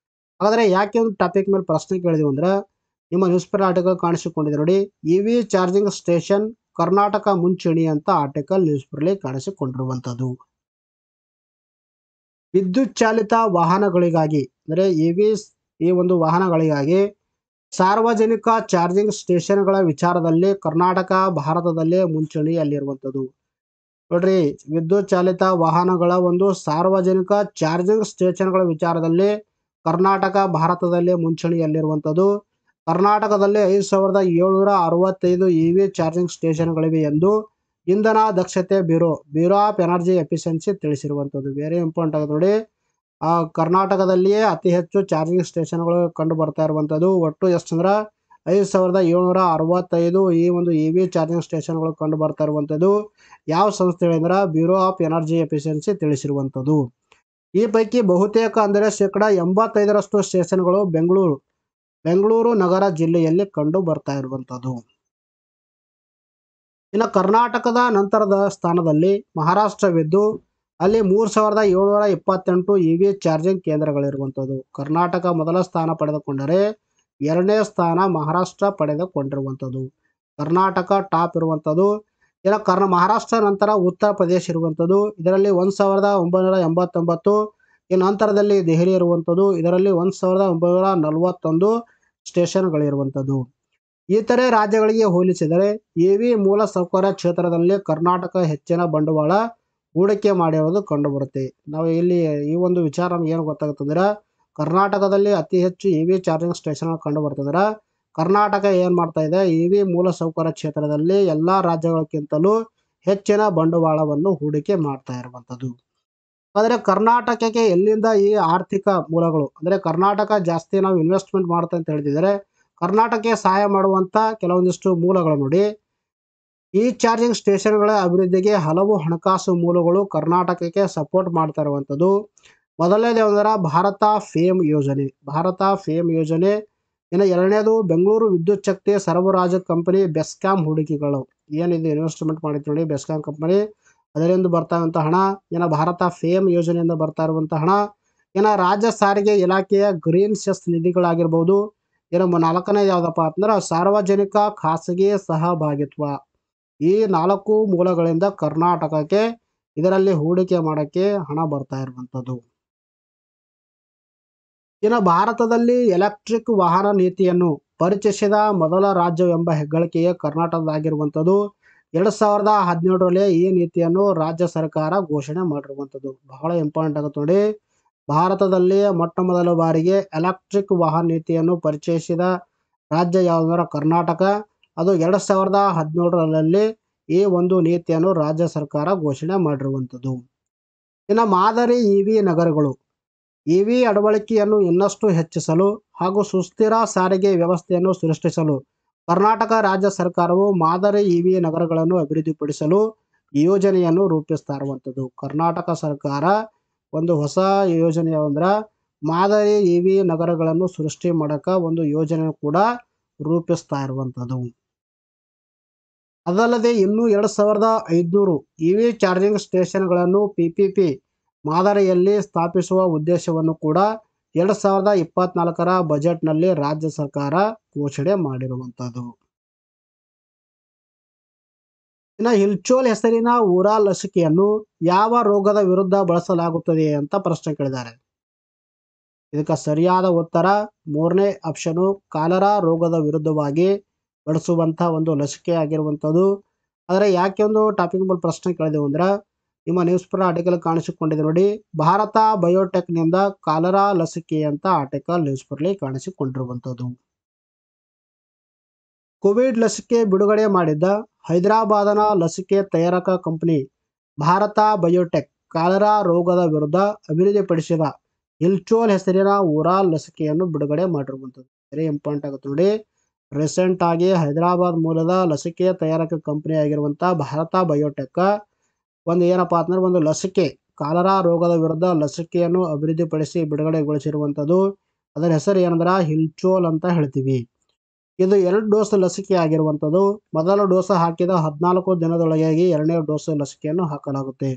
ಹಾಗಾದರೆ ಯಾಕೆ ಒಂದು ಟಾಪಿಕ್ ಮೇಲೆ ಪ್ರಶ್ನೆ ಕೇಳಿದೀವಿ ಅಂದ್ರೆ, ನಿಮ್ಮ ನ್ಯೂಸ್ ಪೇಪರ್ ಆರ್ಟಿಕಲ್ ಕಾಣಿಸಿಕೊಂಡಿದೆ ನೋಡಿ. ಇವಿ ಚಾರ್ಜಿಂಗ್ ಸ್ಟೇಷನ್ ಕರ್ನಾಟಕ ಮುಂಚೂಣಿ ಅಂತ ಆರ್ಟಿಕಲ್ ನ್ಯೂಸ್ ಪೇಪರ್ಲಿ ಕಾಣಿಸಿಕೊಂಡಿರುವಂಥದ್ದು. ವಿದ್ಯುತ್ ಚಾಲಿತ ವಾಹನಗಳಿಗಾಗಿ ಅಂದರೆ ಈ ಒಂದು ವಾಹನಗಳಿಗಾಗಿ ಸಾರ್ವಜನಿಕ ಚಾರ್ಜಿಂಗ್ ಸ್ಟೇಷನ್ಗಳ ವಿಚಾರದಲ್ಲಿ ಕರ್ನಾಟಕ ಭಾರತದಲ್ಲೇ ಮುಂಚೂಣಿಯಲ್ಲಿರುವಂಥದ್ದು. ನೋಡ್ರಿ, ವಿದ್ಯುತ್ ಚಾಲಿತ ವಾಹನಗಳ ಒಂದು ಸಾರ್ವಜನಿಕ ಚಾರ್ಜಿಂಗ್ ಸ್ಟೇಷನ್ಗಳ ವಿಚಾರದಲ್ಲಿ ಕರ್ನಾಟಕ ಭಾರತದಲ್ಲೇ ಮುಂಚೂಣಿಯಲ್ಲಿರುವಂಥದ್ದು. ಕರ್ನಾಟಕದಲ್ಲಿ 5765 ಇವಿ ಚಾರ್ಜಿಂಗ್ ಸ್ಟೇಷನ್ಗಳಿವೆ ಎಂದು ಇಂಧನ ದಕ್ಷತೆ ಬ್ಯೂರೋ ಆಫ್ ಎನರ್ಜಿ ಎಫಿಷಿಯನ್ಸಿ ತಿಳಿಸಿರುವಂಥದ್ದು. ವೆರಿ ಇಂಪಾರ್ಟೆಂಟ್ ಆಗುತ್ತೆ ನೋಡಿ. ಕರ್ನಾಟಕದಲ್ಲಿಯೇ ಅತಿ ಹೆಚ್ಚು ಚಾರ್ಜಿಂಗ್ ಸ್ಟೇಷನ್ಗಳು ಕಂಡು ಬರ್ತಾ ಇರುವಂಥದ್ದು. ಒಟ್ಟು ಎಷ್ಟಂದ್ರೆ 5765 ಈ ಒಂದು ಇವಿ ಚಾರ್ಜಿಂಗ್ ಸ್ಟೇಷನ್ಗಳು ಕಂಡು ಬರ್ತಾ ಇರುವಂಥದ್ದು. ಯಾವ ಸಂಸ್ಥೆ ಹೇಳಿದ್ರೆ ಬ್ಯೂರೋ ಆಫ್ ಎನರ್ಜಿ ಎಫಿಷಿಯನ್ಸಿ ತಿಳಿಸಿರುವಂಥದ್ದು. ಈ ಪೈಕಿ ಬಹುತೇಕ ಅಂದರೆ 85% ಸ್ಟೇಷನ್ಗಳು ಬೆಂಗಳೂರು ನಗರ ಜಿಲ್ಲೆಯಲ್ಲಿ ಕಂಡು ಬರ್ತಾ ಇರುವಂಥದ್ದು. ಇನ್ನು ಕರ್ನಾಟಕದ ನಂತರದ ಸ್ಥಾನದಲ್ಲಿ ಮಹಾರಾಷ್ಟ್ರವಿದ್ದು ಅಲ್ಲಿ 3728 ಇವಿ ಚಾರ್ಜಿಂಗ್ ಕೇಂದ್ರಗಳಿರುವಂಥದ್ದು. ಕರ್ನಾಟಕ ಮೊದಲ ಸ್ಥಾನ ಪಡೆದುಕೊಂಡರೆ ಎರಡನೇ ಸ್ಥಾನ ಮಹಾರಾಷ್ಟ್ರ ಪಡೆದುಕೊಂಡಿರುವಂಥದ್ದು. ಕರ್ನಾಟಕ ಟಾಪ್ ಇರುವಂಥದ್ದು. ಇನ್ನು ಮಹಾರಾಷ್ಟ್ರ ನಂತರ ಉತ್ತರ ಪ್ರದೇಶ ಇರುವಂಥದ್ದು. ಇದರಲ್ಲಿ 1989. ಈ ನಂತರದಲ್ಲಿ ದೆಹಲಿ ಇರುವಂಥದ್ದು. ಇದರಲ್ಲಿ 1941 ಸ್ಟೇಷನ್ಗಳಿರುವಂಥದ್ದು. ಇತರೆ ರಾಜ್ಯಗಳಿಗೆ ಹೋಲಿಸಿದರೆ ಇವಿ ಮೂಲ ಸೌಕರ್ಯ ಕ್ಷೇತ್ರದಲ್ಲಿ ಕರ್ನಾಟಕ ಹೆಚ್ಚಿನ ಬಂಡವಾಳ ಹೂಡಿಕೆ ಮಾಡಿರುವುದು ಕಂಡುಬರುತ್ತೆ. ನಾವು ಇಲ್ಲಿ ಈ ಒಂದು ವಿಚಾರ ಏನು ಗೊತ್ತಾಗುತ್ತಂದ್ರೆ, ಕರ್ನಾಟಕದಲ್ಲಿ ಅತಿ ಹೆಚ್ಚು ಇವಿ ಚಾರ್ಜಿಂಗ್ ಸ್ಟೇಷನ್ ಕಂಡು ಬರ್ತಂದ್ರೆ ಕರ್ನಾಟಕ ಏನು ಮಾಡ್ತಾ ಇದೆ, ಇವಿ ಮೂಲ ಸೌಕರ್ಯ ಕ್ಷೇತ್ರದಲ್ಲಿ ಎಲ್ಲ ರಾಜ್ಯಗಳಕ್ಕಿಂತಲೂ ಹೆಚ್ಚಿನ ಬಂಡವಾಳವನ್ನು ಹೂಡಿಕೆ ಮಾಡ್ತಾ ಇರುವಂಥದ್ದು. ಆದರೆ ಕರ್ನಾಟಕಕ್ಕೆ ಎಲ್ಲಿಂದ ಈ ಆರ್ಥಿಕ ಮೂಲಗಳು ಅಂದರೆ ಕರ್ನಾಟಕ ಜಾಸ್ತಿ ನಾವು ಇನ್ವೆಸ್ಟ್ಮೆಂಟ್ ಮಾಡ್ತಾ ಅಂತ ಹೇಳ್ತಿದ್ದಾರೆ. ಕರ್ನಾಟಕಕ್ಕೆ ಸಹಾಯ ಮಾಡುವಂಥ ಕೆಲವೊಂದಿಷ್ಟು ಮೂಲಗಳು ನೋಡಿ. ಈ ಚಾರ್ಜಿಂಗ್ ಸ್ಟೇಷನ್ಗಳ ಅಭಿವೃದ್ಧಿಗೆ ಹಲವು ಹಣಕಾಸು ಮೂಲಗಳು ಕರ್ನಾಟಕಕ್ಕೆ ಸಪೋರ್ಟ್ ಮಾಡ್ತಾ ಇರುವಂಥದ್ದು. ಮೊದಲನೇದು ಯಾವುದಂದ್ರೆ ಭಾರತ ಫೇಮ್ ಯೋಜನೆ. ಭಾರತ ಫೇಮ್ ಯೋಜನೆ. ಇನ್ನು ಎರಡನೇದು ಬೆಂಗಳೂರು ವಿದ್ಯುತ್ ಶಕ್ತಿ ಸರಬರಾಜು ಕಂಪನಿ ಬೆಸ್ಕಾಂ ಹೂಡಿಕೆಗಳು. ಏನಿದೆ ಇನ್ವೆಸ್ಟ್ಮೆಂಟ್ ಮಾಡಿತ್ತು ನೋಡಿ ಬೆಸ್ಕಾಂ ಕಂಪನಿ, ಅದರಿಂದ ಬರ್ತಾ ಇರುವಂಥ ಹಣ. ಇನ್ನು ಭಾರತ ಫೇಮ್ ಯೋಜನೆಯಿಂದ ಬರ್ತಾ ಇರುವಂಥ ಹಣ. ಇನ್ನು ರಾಜ್ಯ ಸಾರಿಗೆ ಇಲಾಖೆಯ ಗ್ರೀನ್ ಸೆಸ್ ನಿಧಿಗಳಾಗಿರ್ಬೋದು. ಇನ್ನು ನಾಲ್ಕನೇದು ಯಾವುದಪ್ಪ ಅಂತಂದ್ರೆ ಸಾರ್ವಜನಿಕ ಖಾಸಗಿ ಸಹಭಾಗಿತ್ವ. ಈ 4 ಮೂಲಗಳಿಂದ ಕರ್ನಾಟಕಕ್ಕೆ ಇದರಲ್ಲಿ ಹೂಡಿಕೆ ಮಾಡೋಕ್ಕೆ ಹಣ ಬರ್ತಾ ಇರುವಂಥದ್ದು. ಇನ್ನು ಭಾರತದಲ್ಲಿ ಎಲೆಕ್ಟ್ರಿಕ್ ವಾಹನ ನೀತಿಯನ್ನು ಪರಿಚಯಿಸಿದ ಮೊದಲ ರಾಜ್ಯವೆಂಬ ಹೆಗ್ಗಳಿಕೆಯೇ ಕರ್ನಾಟಕದಾಗಿರುವಂಥದ್ದು. 2017ರಲ್ಲಿ ಈ ನೀತಿಯನ್ನು ರಾಜ್ಯ ಸರ್ಕಾರ ಘೋಷಣೆ ಮಾಡಿರುವಂಥದ್ದು. ಬಹಳ ಇಂಪಾರ್ಟೆಂಟ್ ಆಗುತ್ತೆ ನೋಡಿ. ಭಾರತದಲ್ಲಿ ಮೊಟ್ಟ ಮೊದಲ ಬಾರಿಗೆ ಎಲೆಕ್ಟ್ರಿಕ್ ವಾಹನ ನೀತಿಯನ್ನು ಪರಿಚಯಿಸಿದ ರಾಜ್ಯ ಯಾವುದಂದ್ರೆ ಕರ್ನಾಟಕ. ಅದು 2017ರಲ್ಲಿ ಈ ಒಂದು ನೀತಿಯನ್ನು ರಾಜ್ಯ ಸರ್ಕಾರ ಘೋಷಣೆ ಮಾಡಿರುವಂಥದ್ದು. ಇನ್ನು ಮಾದರಿ ಇವಿ ನಗರಗಳು. ಇವಿ ಅಳವಡಿಕೆಯನ್ನು ಇನ್ನಷ್ಟು ಹೆಚ್ಚಿಸಲು ಹಾಗೂ ಸುಸ್ಥಿರ ಸಾರಿಗೆ ವ್ಯವಸ್ಥೆಯನ್ನು ಸೃಷ್ಟಿಸಲು ಕರ್ನಾಟಕ ರಾಜ್ಯ ಸರ್ಕಾರವು ಮಾದರಿ ಇವಿ ನಗರಗಳನ್ನು ಅಭಿವೃದ್ಧಿಪಡಿಸಲು ಯೋಜನೆಯನ್ನು ರೂಪಿಸ್ತಾ ಇರುವಂಥದ್ದು. ಕರ್ನಾಟಕ ಸರ್ಕಾರ ಒಂದು ಹೊಸ ಯೋಜನೆ ಅಂದ್ರೆ ಮಾದರಿ ಇವಿ ನಗರಗಳನ್ನು ಸೃಷ್ಟಿ ಮಾಡೋಕೆ ಒಂದು ಯೋಜನೆ ಕೂಡ ರೂಪಿಸ್ತಾ ಇರುವಂಥದ್ದು. ಅದಲ್ಲದೆ ಇನ್ನೂ 2500 ಇವಿ ಚಾರ್ಜಿಂಗ್ ಸ್ಟೇಷನ್ಗಳನ್ನು PPP ಮಾದರಿಯಲ್ಲಿ ಸ್ಥಾಪಿಸುವ ಉದ್ದೇಶವನ್ನು ಕೂಡ 2024ರ ಬಜೆಟ್ನಲ್ಲಿ ರಾಜ್ಯ ಸರ್ಕಾರ ಘೋಷಣೆ ಮಾಡಿರುವಂಥದ್ದು. ಇನ್ನು ಹಿಲ್ಚೋಲ್ ಹೆಸರಿನ ಊರಾ ಲಸಿಕೆಯನ್ನು ಯಾವ ರೋಗದ ವಿರುದ್ಧ ಬಳಸಲಾಗುತ್ತದೆ ಅಂತ ಪ್ರಶ್ನೆ ಕೇಳಿದ್ದಾರೆ. ಇದಕ್ಕೆ ಸರಿಯಾದ ಉತ್ತರ 3ನೇ ಆಪ್ಷನು ಕಾಲರಾ ರೋಗದ ವಿರುದ್ಧವಾಗಿ ಬಳಸುವಂಥ ಒಂದು ಲಸಿಕೆ ಆಗಿರುವಂಥದ್ದು. ಆದರೆ ಯಾಕೆ ಒಂದು ಟಾಪಿಕ್ ಮೇಲೆ ಪ್ರಶ್ನೆ ಕೇಳಿದೆವು ಅಂದ್ರೆ ನಿಮ್ಮ ನ್ಯೂಸ್ ಪೇಪರ್ ಆರ್ಟಿಕಲ್ ಕಾಣಿಸಿಕೊಂಡಿದೆ ನೋಡಿ. ಭಾರತ ಬಯೋಟೆಕ್ನಿಂದ ಕಾಲರಾ ಲಸಿಕೆ ಅಂತ ಆರ್ಟಿಕಲ್ ನ್ಯೂಸ್ ಪೇಪರ್ಲಿ ಕಾಣಿಸಿಕೊಂಡಿರುವಂಥದ್ದು. ಕೋವಿಡ್ ಲಸಿಕೆ ಬಿಡುಗಡೆ ಮಾಡಿದ್ದ ಹೈದರಾಬಾದನ ಲಸಿಕೆ ತಯಾರಕ ಕಂಪನಿ ಭಾರತ ಬಯೋಟೆಕ್ ಕಾಲರಾ ರೋಗದ ವಿರುದ್ಧ ಅಭಿವೃದ್ಧಿಪಡಿಸಿದ ಹಿಲ್ಚೋಲ್ ಹೆಸರಿನ ಓರಾಲ್ ಲಸಿಕೆಯನ್ನು ಬಿಡುಗಡೆ ಮಾಡಿರುವಂಥದ್ದು. ವೆರಿ ಇಂಪಾರ್ಟೆಂಟ್ ಆಗುತ್ತೆ ನೋಡಿ. ರೀಸೆಂಟ್ ಆಗಿ ಹೈದರಾಬಾದ್ ಮೂಲದ ಲಸಿಕೆ ತಯಾರಕ ಕಂಪನಿ ಆಗಿರುವಂಥ ಭಾರತ ಬಯೋಟೆಕ್ ಒಂದು ಏನಪ್ಪಾ ಅಂತಂದ್ರೆ ಒಂದು ಲಸಿಕೆ ಕಾಲರಾ ರೋಗದ ವಿರುದ್ಧ ಲಸಿಕೆಯನ್ನು ಅಭಿವೃದ್ಧಿಪಡಿಸಿ ಬಿಡುಗಡೆಗೊಳಿಸಿರುವಂಥದ್ದು. ಅದರ ಹೆಸರು ಏನಂದ್ರೆ ಹಿಲ್ಚೋಲ್ ಅಂತ ಹೇಳ್ತೀವಿ. ಇದು 2 ಡೋಸ್ ಲಸಿಕೆ ಆಗಿರುವಂಥದ್ದು. ಮೊದಲ ಡೋಸ್ ಹಾಕಿದ 14 ದಿನದೊಳಗೆ ಎರಡನೇ ಡೋಸ್ ಲಸಿಕೆಯನ್ನು ಹಾಕಲಾಗುತ್ತೆ.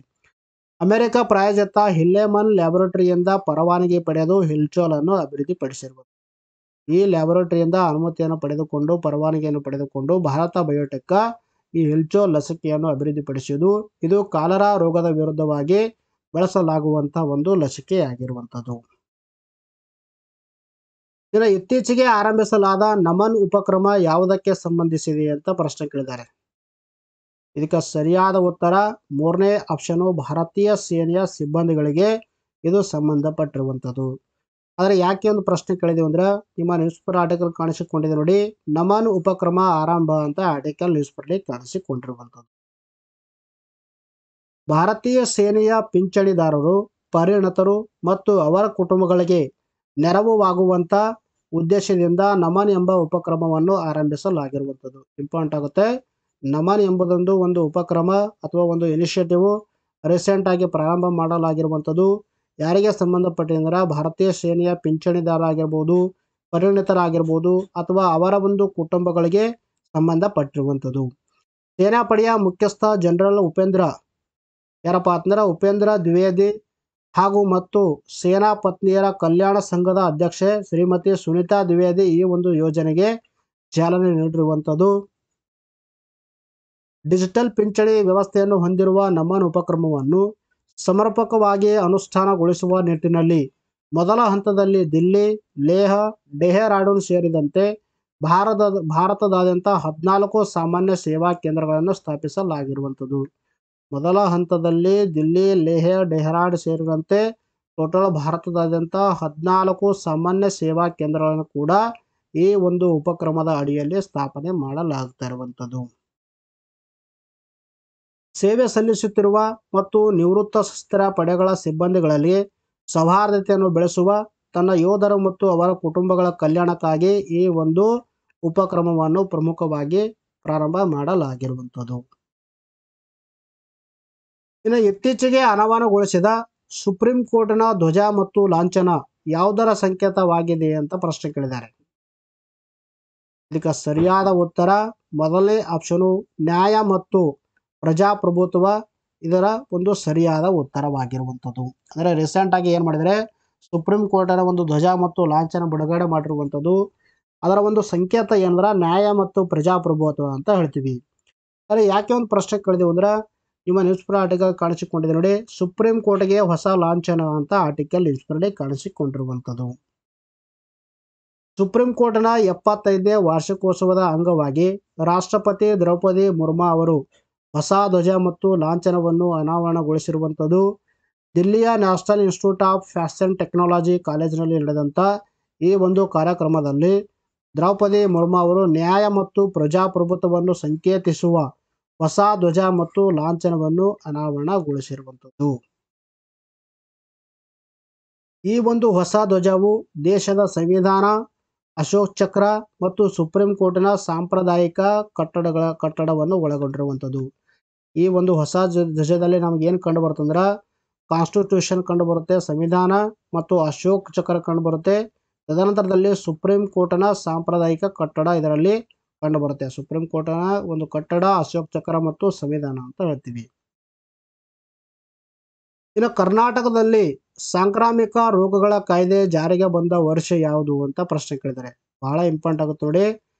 ಅಮೆರಿಕ ಪ್ರಾಯೋಜಿತ ಹಿಲ್ಲೆಮನ್ ಲ್ಯಾಬೊರೇಟರಿಯಿಂದ ಪರವಾನಗಿ ಪಡೆದು ಹಿಲ್ಚೋಲ್ ಅನ್ನು ಅಭಿವೃದ್ಧಿಪಡಿಸಿರುವುದು. ಈ ಲ್ಯಾಬೊರೇಟರಿಯಿಂದ ಅನುಮತಿಯನ್ನು ಪಡೆದುಕೊಂಡು ಪರವಾನಗಿಯನ್ನು ಪಡೆದುಕೊಂಡು ಭಾರತ ಬಯೋಟೆಕ್ ಈ ಹಿಲ್ಚೋಲ್ ಲಸಿಕೆಯನ್ನು ಅಭಿವೃದ್ಧಿಪಡಿಸಿದ್ದು. ಇದು ಕಾಲರಾ ರೋಗದ ವಿರುದ್ಧವಾಗಿ ಬಳಸಲಾಗುವಂಥ ಒಂದು ಲಸಿಕೆ ಆಗಿರುವಂಥದ್ದು. ಇನ್ನು ಇತ್ತೀಚೆಗೆ ಆರಂಭಿಸಲಾದ ನಮನ್ ಉಪಕ್ರಮ ಯಾವುದಕ್ಕೆ ಸಂಬಂಧಿಸಿದೆ ಅಂತ ಪ್ರಶ್ನೆ ಕೇಳಿದ್ದಾರೆ. ಇದಕ್ಕೆ ಸರಿಯಾದ ಉತ್ತರ 3ನೇ ಆಪ್ಷನು ಭಾರತೀಯ ಸೇನೆಯ ಸಿಬ್ಬಂದಿಗಳಿಗೆ ಇದು ಸಂಬಂಧಪಟ್ಟಿರುವಂಥದ್ದು. ಆದರೆ ಯಾಕೆ ಒಂದು ಪ್ರಶ್ನೆ ಕೇಳಿದೆವು ಅಂದ್ರೆ ನಿಮ್ಮ ನ್ಯೂಸ್ ಪೇಪರ್ ಆರ್ಟಿಕಲ್ ಕಾಣಿಸಿಕೊಂಡಿದೆ ನೋಡಿ. ನಮನ್ ಉಪಕ್ರಮ ಆರಂಭ ಅಂತ ಆರ್ಟಿಕಲ್ ನ್ಯೂಸ್ ಪೇಪರ್ಲಿ ಕಾಣಿಸಿಕೊಂಡಿರುವಂಥದ್ದು. ಭಾರತೀಯ ಸೇನೆಯ ಪಿಂಚಣಿದಾರರು, ಪರಿಣತರು ಮತ್ತು ಅವರ ಕುಟುಂಬಗಳಿಗೆ ನೆರವಾಗುವಂಥ ಉದ್ದೇಶದಿಂದ ನಮನ್ ಎಂಬ ಉಪಕ್ರಮವನ್ನು ಆರಂಭಿಸಲಾಗಿರುವಂಥದ್ದು. ಇಂಪಾರ್ಟೆಂಟ್ ಆಗುತ್ತೆ. ನಮನ್ ಎಂಬುದೊಂದು ಒಂದು ಉಪಕ್ರಮ ಅಥವಾ ಒಂದು ಇನಿಷಿಯೇಟಿವ್ ರೀಸೆಂಟ್ ಆಗಿ ಪ್ರಾರಂಭ ಮಾಡಲಾಗಿರುವಂಥದ್ದು. ಯಾರಿಗೆ ಸಂಬಂಧಪಟ್ಟಿದೆ ಅಂದ್ರೆ ಭಾರತೀಯ ಸೇನೆಯ ಪಿಂಚಣಿದಾರ ಆಗಿರ್ಬೋದು, ಪರಿಣಿತರಾಗಿರ್ಬೋದು ಅಥವಾ ಅವರ ಒಂದು ಕುಟುಂಬಗಳಿಗೆ ಸಂಬಂಧಪಟ್ಟಿರುವಂಥದ್ದು. ಸೇನಾಪಡೆಯ ಮುಖ್ಯಸ್ಥ ಜನರಲ್ ಯಾರಪ್ಪ ಅಂತಂದ್ರೆ ಉಪೇಂದ್ರ ದ್ವಿವೇದಿ ಹಾಗೂ ಮತ್ತು ಸೇನಾ ಪತ್ನಿಯರ ಕಲ್ಯಾಣ ಸಂಘದ ಅಧ್ಯಕ್ಷೆ ಶ್ರೀಮತಿ ಸುನೀತಾ ದ್ವಿವೇದಿ ಈ ಒಂದು ಯೋಜನೆಗೆ ಚಾಲನೆ ನೀಡಿರುವಂಥದ್ದು. ಡಿಜಿಟಲ್ ಪಿಂಚಣಿ ವ್ಯವಸ್ಥೆಯನ್ನು ಹೊಂದಿರುವ ನಮನ್ ಉಪಕ್ರಮವನ್ನು ಸಮರ್ಪಕವಾಗಿ ಅನುಷ್ಠಾನಗೊಳಿಸುವ ನಿಟ್ಟಿನಲ್ಲಿ ಮೊದಲ ಹಂತದಲ್ಲಿ ದಿಲ್ಲಿ, ಲೇಹ್, ಡೆಹ್ರಾಡೂನ್ ಸೇರಿದಂತೆ ಭಾರತದಾದ್ಯಂತ 14 ಸಾಮಾನ್ಯ ಸೇವಾ ಕೇಂದ್ರಗಳನ್ನು ಸ್ಥಾಪಿಸಲಾಗಿರುವಂಥದ್ದು. ಮೊದಲ ಹಂತದಲ್ಲಿ ದಿಲ್ಲಿ, ಲೇಹ್, ಡೆಹ್ರಾಡೂನ್ ಸೇರಿದಂತೆ ಟೋಟಲ್ ಭಾರತದಾದ್ಯಂತ 14 ಸಾಮಾನ್ಯ ಸೇವಾ ಕೇಂದ್ರಗಳನ್ನು ಕೂಡ ಈ ಒಂದು ಉಪಕ್ರಮದ ಅಡಿಯಲ್ಲಿ ಸ್ಥಾಪನೆ ಮಾಡಲಾಗ್ತಾ ಇರುವಂಥದ್ದು. ಸೇವೆ ಸಲ್ಲಿಸುತ್ತಿರುವ ಮತ್ತು ನಿವೃತ್ತ ಸಶಸ್ತ್ರ ಪಡೆಗಳ ಸಿಬ್ಬಂದಿಗಳಲ್ಲಿ ಸೌಹಾರ್ದತೆಯನ್ನು ಬೆಳೆಸುವ ತನ್ನ ಯೋಧರು ಮತ್ತು ಅವರ ಕುಟುಂಬಗಳ ಕಲ್ಯಾಣಕ್ಕಾಗಿ ಈ ಒಂದು ಉಪಕ್ರಮವನ್ನು ಪ್ರಮುಖವಾಗಿ ಪ್ರಾರಂಭ ಮಾಡಲಾಗಿರುವಂಥದ್ದು. ಇನ್ನು ಇತ್ತೀಚೆಗೆ ಅನಾವರಣಗೊಳಿಸಿದ ಸುಪ್ರೀಂ ಕೋರ್ಟ್ನ ಧ್ವಜ ಮತ್ತು ಲಾಂಛನ ಯಾವುದರ ಸಂಕೇತವಾಗಿದೆ ಅಂತ ಪ್ರಶ್ನೆ ಕೇಳಿದ್ದಾರೆ. ಇದಕ್ಕೆ ಸರಿಯಾದ ಉತ್ತರ ಮೊದಲನೇ ಆಪ್ಷನು ನ್ಯಾಯ ಮತ್ತು ಪ್ರಜಾಪ್ರಭುತ್ವ ಇದರ ಒಂದು ಸರಿಯಾದ ಉತ್ತರವಾಗಿರುವಂಥದ್ದು. ಅಂದರೆ ರೀಸೆಂಟ್ ಆಗಿ ಏನು ಮಾಡಿದರೆ ಸುಪ್ರೀಂ ಕೋರ್ಟರ ಒಂದು ಧ್ವಜ ಮತ್ತು ಲಾಂಛನ ಬಿಡುಗಡೆ ಮಾಡಿರುವಂಥದ್ದು. ಅದರ ಒಂದು ಸಂಕೇತ ಏನಂದ್ರೆ ನ್ಯಾಯ ಮತ್ತು ಪ್ರಜಾಪ್ರಭುತ್ವ ಅಂತ ಹೇಳ್ತೀವಿ. ಆದರೆ ಯಾಕೆ ಒಂದು ಪ್ರಶ್ನೆ ಕೇಳಿದೆವು ಅಂದ್ರೆ ನಿಮ್ಮ ನ್ಯೂಸ್ ಪೇಪರ್ ಆರ್ಟಿಕಲ್ ಕಾಣಿಸಿಕೊಂಡಿದೆ ನೋಡಿ, ಸುಪ್ರೀಂ ಕೋರ್ಟ್ಗೆ ಹೊಸ ಲಾಂಛನ ಅಂತ ಆರ್ಟಿಕಲ್ ನ್ಯೂಸ್ ಪೇಪರ್ ಕಾಣಿಸಿಕೊಂಡಿರುವಂಥದ್ದು. ಸುಪ್ರೀಂ ಕೋರ್ಟ್ನ 75ನೇ ವಾರ್ಷಿಕೋತ್ಸವದ ಅಂಗವಾಗಿ ರಾಷ್ಟ್ರಪತಿ ದ್ರೌಪದಿ ಮುರ್ಮು ಅವರು ಹೊಸ ಧ್ವಜ ಮತ್ತು ಲಾಂಛನವನ್ನು ಅನಾವರಣಗೊಳಿಸಿರುವಂಥದ್ದು. ದಿಲ್ಲಿಯ national institute of fashion technology ಕಾಲೇಜಿನಲ್ಲಿ ನಡೆದಂಥ ಈ ಒಂದು ಕಾರ್ಯಕ್ರಮದಲ್ಲಿ ದ್ರೌಪದಿ ಮುರ್ಮು ಅವರು ನ್ಯಾಯ ಮತ್ತು ಪ್ರಜಾಪ್ರಭುತ್ವವನ್ನು ಸಂಕೇತಿಸುವ ಹೊಸ ಧ್ವಜ ಮತ್ತು ಲಾಂಛನವನ್ನು ಅನಾವರಣಗೊಳಿಸಿರುವಂಥದ್ದು. ಈ ಒಂದು ಹೊಸ ಧ್ವಜವು ದೇಶದ ಸಂವಿಧಾನ, ಅಶೋಕ್ ಚಕ್ರ ಮತ್ತು ಸುಪ್ರೀಂ ಕೋರ್ಟ್ನ ಸಾಂಪ್ರದಾಯಿಕ ಕಟ್ಟಡವನ್ನು ಒಳಗೊಂಡಿರುವಂಥದ್ದು. ಈ ಒಂದು ಹೊಸ ಧ್ವಜದಲ್ಲಿ ನಮ್ಗೆ ಏನು ಕಂಡು ಬರುತ್ತಂದ್ರೆ ಕಾನ್ಸ್ಟಿಟ್ಯೂಷನ್ ಕಂಡು ಬರುತ್ತೆ, ಸಂವಿಧಾನ ಮತ್ತು ಅಶೋಕ್ ಚಕ್ರ ಕಂಡು ಬರುತ್ತೆ. ತದನಂತರದಲ್ಲಿ ಸುಪ್ರೀಂ ಕೋರ್ಟ್ನ ಸಾಂಪ್ರದಾಯಿಕ ಕಟ್ಟಡ ಇದರಲ್ಲಿ ಕಂಡು ಬರುತ್ತೆ. ಸುಪ್ರೀಂ ಕೋರ್ಟ್ನ ಒಂದು ಕಟ್ಟಡ, ಅಶೋಕ್ ಚಕ್ರ ಮತ್ತು ಸಂವಿಧಾನ ಅಂತ ಹೇಳ್ತೀವಿ. ಇನ್ನು ಕರ್ನಾಟಕದಲ್ಲಿ ಸಾಂಕ್ರಾಮಿಕ ರೋಗಗಳ ಕಾಯ್ದೆ ಜಾರಿಗೆ ಬಂದ ವರ್ಷ ಯಾವುದು ಅಂತ ಪ್ರಶ್ನೆ ಕೇಳಿದ್ದಾರೆ. ಬಹಳ ಇಂಪಾರ್ಟೆಂಟ್ ಆಗುತ್ತೆ ನೋಡಿ.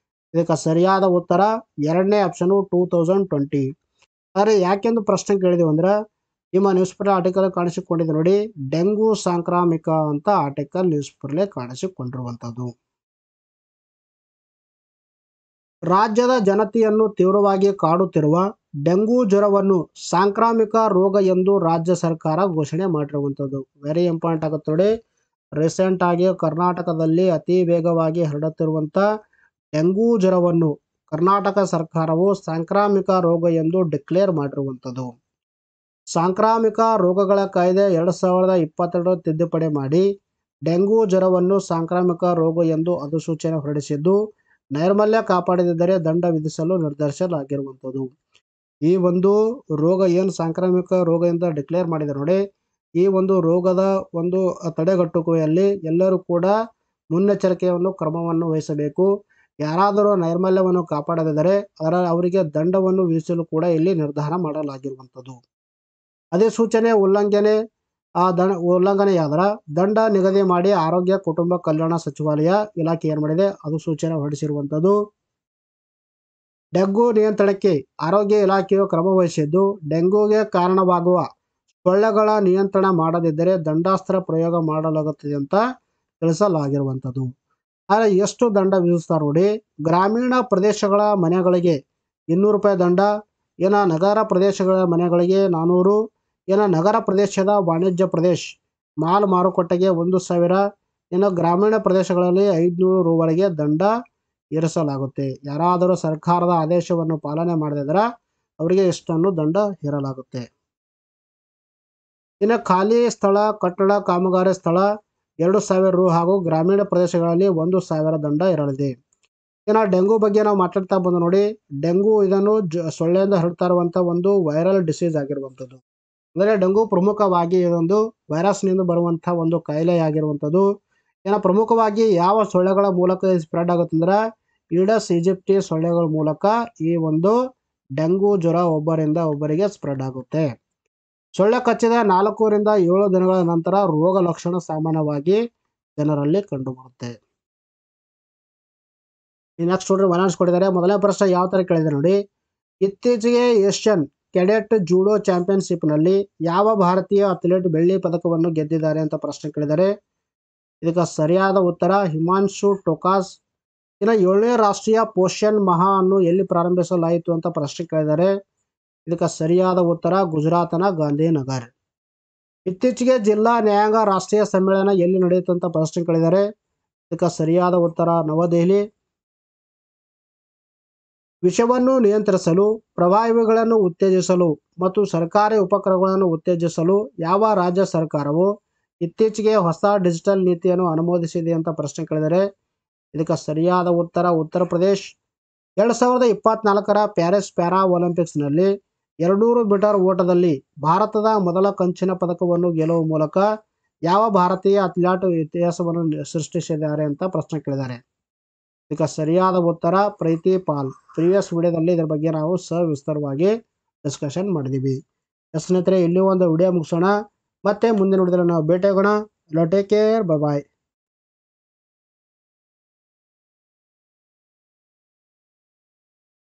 ಇದಕ್ಕೆ ಸರಿಯಾದ ಉತ್ತರ ಎರಡನೇ ಆಪ್ಷನು 2020. ಆದರೆ ಯಾಕೆಂದು ಪ್ರಶ್ನೆ ಕೇಳಿದೆವು ಅಂದ್ರೆ ನಿಮ್ಮ ನ್ಯೂಸ್ ಪೇಪರ್ ಆರ್ಟಿಕಲ್ ಕಾಣಿಸಿಕೊಂಡಿದೆ ನೋಡಿ, ಡೆಂಗು ಸಾಂಕ್ರಾಮಿಕ ಅಂತ ಆರ್ಟಿಕಲ್ ನ್ಯೂಸ್ ಪೇಪರ್ಲೆ ಕಾಣಿಸಿಕೊಂಡಿರುವಂಥದ್ದು. ರಾಜ್ಯದ ಜನತೆಯನ್ನು ತೀವ್ರವಾಗಿ ಕಾಡುತ್ತಿರುವ ಡೆಂಗು ಜ್ವರವನ್ನು ಸಾಂಕ್ರಾಮಿಕ ರೋಗ ಎಂದು ರಾಜ್ಯ ಸರ್ಕಾರ ಘೋಷಣೆ ಮಾಡಿರುವಂಥದ್ದು. ವೆರಿ ಇಂಪಾರ್ಟೆಂಟ್ ಆಗುತ್ತೆ ನೋಡಿ. ರೀಸೆಂಟ್ ಆಗಿ ಕರ್ನಾಟಕದಲ್ಲಿ ಅತಿ ವೇಗವಾಗಿ ಹರಡುತ್ತಿರುವಂಥ ಡೆಂಗು ಜ್ವರವನ್ನು ಕರ್ನಾಟಕ ಸರ್ಕಾರವು ಸಾಂಕ್ರಾಮಿಕ ರೋಗ ಎಂದು ಡಿಕ್ಲೇರ್ ಮಾಡಿರುವಂಥದ್ದು. ಸಾಂಕ್ರಾಮಿಕ ರೋಗಗಳ ಕಾಯ್ದೆ 2022 ತಿದ್ದುಪಡಿ ಮಾಡಿ ಡೆಂಗು ಜ್ವರವನ್ನು ಸಾಂಕ್ರಾಮಿಕ ರೋಗ ಎಂದು ಅಧಿಸೂಚನೆ ಹೊರಡಿಸಿದ್ದು, ನೈರ್ಮಲ್ಯ ಕಾಪಾಡದಿದ್ದರೆ ದಂಡ ವಿಧಿಸಲು ನಿರ್ಧರಿಸಲಾಗಿರುವಂಥದ್ದು. ಈ ಒಂದು ರೋಗ ಏನು ಸಾಂಕ್ರಾಮಿಕ ರೋಗ ಎಂದು ಡಿಕ್ಲೇರ್ ಮಾಡಿದೆ ನೋಡಿ, ಈ ಒಂದು ರೋಗದ ಒಂದು ತಡೆಗಟ್ಟುವಿಕೆಯಲ್ಲಿ ಎಲ್ಲರೂ ಕೂಡ ಮುನ್ನೆಚ್ಚರಿಕೆಯನ್ನು ಕ್ರಮವನ್ನು ವಹಿಸಬೇಕು. ಯಾರಾದರೂ ನೈರ್ಮಲ್ಯವನ್ನು ಕಾಪಾಡದಿದ್ದರೆ ಅವರಿಗೆ ದಂಡವನ್ನು ವಿಧಿಸಲು ಕೂಡ ಇಲ್ಲಿ ನಿರ್ಧಾರ ಮಾಡಲಾಗಿರುವಂಥದ್ದು. ಅಧಿಸೂಚನೆ ಉಲ್ಲಂಘನೆಯಾದರೆ ದಂಡ ನಿಗದಿ ಮಾಡಿ ಆರೋಗ್ಯ ಕುಟುಂಬ ಕಲ್ಯಾಣ ಸಚಿವಾಲಯ ಇಲಾಖೆ ಏನು ಮಾಡಿದೆ ಅಧಿಸೂಚನೆ ಹೊರಡಿಸಿರುವಂಥದ್ದು. ಡೆಂಗು ನಿಯಂತ್ರಣಕ್ಕೆ ಆರೋಗ್ಯ ಇಲಾಖೆಯು ಕ್ರಮ ವಹಿಸಿದ್ದು, ಡೆಂಗೂಗೆ ಕಾರಣವಾಗುವ ಸೊಳ್ಳೆಗಳ ನಿಯಂತ್ರಣ ಮಾಡದಿದ್ದರೆ ದಂಡಾಸ್ತ್ರ ಪ್ರಯೋಗ ಮಾಡಲಾಗುತ್ತದೆ ಅಂತ ತಿಳಿಸಲಾಗಿರುವಂಥದ್ದು. ಆದರೆ ಎಷ್ಟು ದಂಡ ವಿಧಿಸ್ತಾರೆ ನೋಡಿ, ಗ್ರಾಮೀಣ ಪ್ರದೇಶಗಳ ಮನೆಗಳಿಗೆ 200 ರೂಪಾಯಿ ದಂಡ, ನಗರ ಪ್ರದೇಶಗಳ ಮನೆಗಳಿಗೆ 400, ನಗರ ಪ್ರದೇಶದ ವಾಣಿಜ್ಯ ಪ್ರದೇಶ ಮಾಲ್ ಮಾರುಕಟ್ಟೆಗೆ 1000, ಗ್ರಾಮೀಣ ಪ್ರದೇಶಗಳಲ್ಲಿ 500 ರೂವರೆಗೆ ದಂಡ ಏರಿಸಲಾಗುತ್ತೆ. ಯಾರಾದರೂ ಸರ್ಕಾರದ ಆದೇಶವನ್ನು ಪಾಲನೆ ಮಾಡದಿದ್ದರೆ ಅವರಿಗೆ ಇಷ್ಟನ್ನು ದಂಡ ಹೇರಲಾಗುತ್ತೆ. ಖಾಲಿ ಸ್ಥಳ, ಕಟ್ಟಡ ಕಾಮಗಾರಿ ಸ್ಥಳ 2000 ರು ಹಾಗೂ ಗ್ರಾಮೀಣ ಪ್ರದೇಶಗಳಲ್ಲಿ 1000 ದಂಡ ಇರಲಿದೆ. ಡೆಂಗು ಬಗ್ಗೆ ನಾವು ಮಾತಾಡ್ತಾ ಬಂದು ನೋಡಿ, ಡೆಂಗು ಇದನ್ನು ಸೊಳ್ಳೆಯಿಂದ ಹರಡ್ತಾ ಇರುವಂಥ ಒಂದು ವೈರಲ್ ಡಿಸೀಸ್ ಆಗಿರುವಂಥದ್ದು. ಅಂದರೆ ಡೆಂಗು ಪ್ರಮುಖವಾಗಿ ಇದೊಂದು ವೈರಸ್ನಿಂದ ಬರುವಂಥ ಒಂದು ಕಾಯಿಲೆ ಆಗಿರುವಂಥದ್ದು. ಪ್ರಮುಖವಾಗಿ ಯಾವ ಸೊಳ್ಳೆಗಳ ಮೂಲಕ ಸ್ಪ್ರೆಡ್ ಆಗುತ್ತಂದ್ರೆ ಈಡಸ್ ಈಜಿಪ್ಟಿ ಸೊಳ್ಳೆಗಳ ಮೂಲಕ ಈ ಒಂದು ಡೆಂಗು ಜ್ವರ ಒಬ್ಬರಿಂದ ಒಬ್ಬರಿಗೆ ಸ್ಪ್ರೆಡ್ ಆಗುತ್ತೆ. ಸೊಳ್ಳೆ ಕಚ್ಚಿದ 4 ರಿಂದ 7 ದಿನಗಳ ನಂತರ ರೋಗ ಲಕ್ಷಣ ಸಾಮಾನ್ಯವಾಗಿ ಜನರಲ್ಲಿ ಕಂಡುಬರುತ್ತೆ. ನೆಕ್ಸ್ಟ್ ನೋಡ್ರಿ ವೈನಾನ್ಸ್ ಕೊಟ್ಟಿದ್ದಾರೆ. ಮೊದಲನೇ ಪ್ರಶ್ನೆ ಯಾವ ಥರ ಕೇಳಿದೆ ನೋಡಿ, ಇತ್ತೀಚೆಗೆ ಏಷ್ಯನ್ ಕೆಡೆಟ್ ಜೂಡೋ ಚಾಂಪಿಯನ್ಶಿಪ್ನಲ್ಲಿ ಯಾವ ಭಾರತೀಯ ಅಥ್ಲೀಟ್ ಬೆಳ್ಳಿ ಪದಕವನ್ನು ಗೆದ್ದಿದ್ದಾರೆ ಅಂತ ಪ್ರಶ್ನೆ ಕೇಳಿದ್ದಾರೆ. ಇದಕ್ಕೆ ಸರಿಯಾದ ಉತ್ತರ ಹಿಮಾಂಶು ಟೋಕಾಸ್. 7ನೇ ರಾಷ್ಟ್ರೀಯ ಪೋಷಣ್ ಮಹಾ ಅನ್ನು ಎಲ್ಲಿ ಪ್ರಾರಂಭಿಸಲಾಯಿತು ಅಂತ ಪ್ರಶ್ನೆ ಕೇಳಿದ್ದಾರೆ. ಇದಕ್ಕೆ ಸರಿಯಾದ ಉತ್ತರ ಗುಜರಾತ್ನ ಗಾಂಧಿನಗರ್. ಇತ್ತೀಚೆಗೆ ಜಿಲ್ಲಾ ನ್ಯಾಯಾಂಗ ರಾಷ್ಟ್ರೀಯ ಸಮ್ಮೇಳನ ಎಲ್ಲಿ ನಡೆಯಿತು ಅಂತ ಪ್ರಶ್ನೆ ಕೇಳಿದ್ದಾರೆ. ಇದಕ್ಕೆ ಸರಿಯಾದ ಉತ್ತರ ನವದೆಹಲಿ. ವಿಷವನ್ನು ನಿಯಂತ್ರಿಸಲು, ಪ್ರವಾಹಗಳನ್ನು ಉತ್ತೇಜಿಸಲು ಮತ್ತು ಸರ್ಕಾರಿ ಉಪಕ್ರಮಗಳನ್ನು ಉತ್ತೇಜಿಸಲು ಯಾವ ರಾಜ್ಯ ಸರ್ಕಾರವು ಇತ್ತೀಚೆಗೆ ಹೊಸ ಡಿಜಿಟಲ್ ನೀತಿಯನ್ನು ಅನುಮೋದಿಸಿದೆ ಅಂತ ಪ್ರಶ್ನೆ ಕೇಳಿದರೆ ಇದಕ್ಕೆ ಸರಿಯಾದ ಉತ್ತರ Uttar Pradesh. 2024ರ Paris para ಒಲಿಂಪಿಕ್ಸ್ನಲ್ಲಿ 200 metre ಓಟದಲ್ಲಿ ಭಾರತದ ಮೊದಲ ಕಂಚಿನ ಪದಕವನ್ನು ಗೆಲ್ಲುವ ಮೂಲಕ ಯಾವ ಭಾರತೀಯ ಅಥ್ಲೀಟ್ ಇತಿಹಾಸವನ್ನು ಸೃಷ್ಟಿಸಿದ್ದಾರೆ ಅಂತ ಪ್ರಶ್ನೆ ಕೇಳಿದ್ದಾರೆ. ಇದಕ್ಕೆ ಸರಿಯಾದ ಉತ್ತರ ಪ್ರೀತಿ ಪಾಲ್. ಪ್ರೀವಿಯಸ್ ವಿಡಿಯೋದಲ್ಲಿ ಇದರ ಬಗ್ಗೆ ನಾವು ಸವಿಸ್ತಾರವಾಗಿ ಡಿಸ್ಕಷನ್ ಮಾಡಿದ್ದೀವಿ. ಸ್ನೇಹಿತರೆ, ಇಲ್ಲಿ ಒಂದು ವಿಡಿಯೋ ಮುಗಿಸೋಣ. ಮತ್ತೆ ಮುಂದಿನ ವಿಡಿಯೋದಲ್ಲಿ ನಾವು ಭೇಟಿಯಾಗೋಣ. ಟೇಕ್ ಕೇರ್, ಬೈ ಬಾಯ್.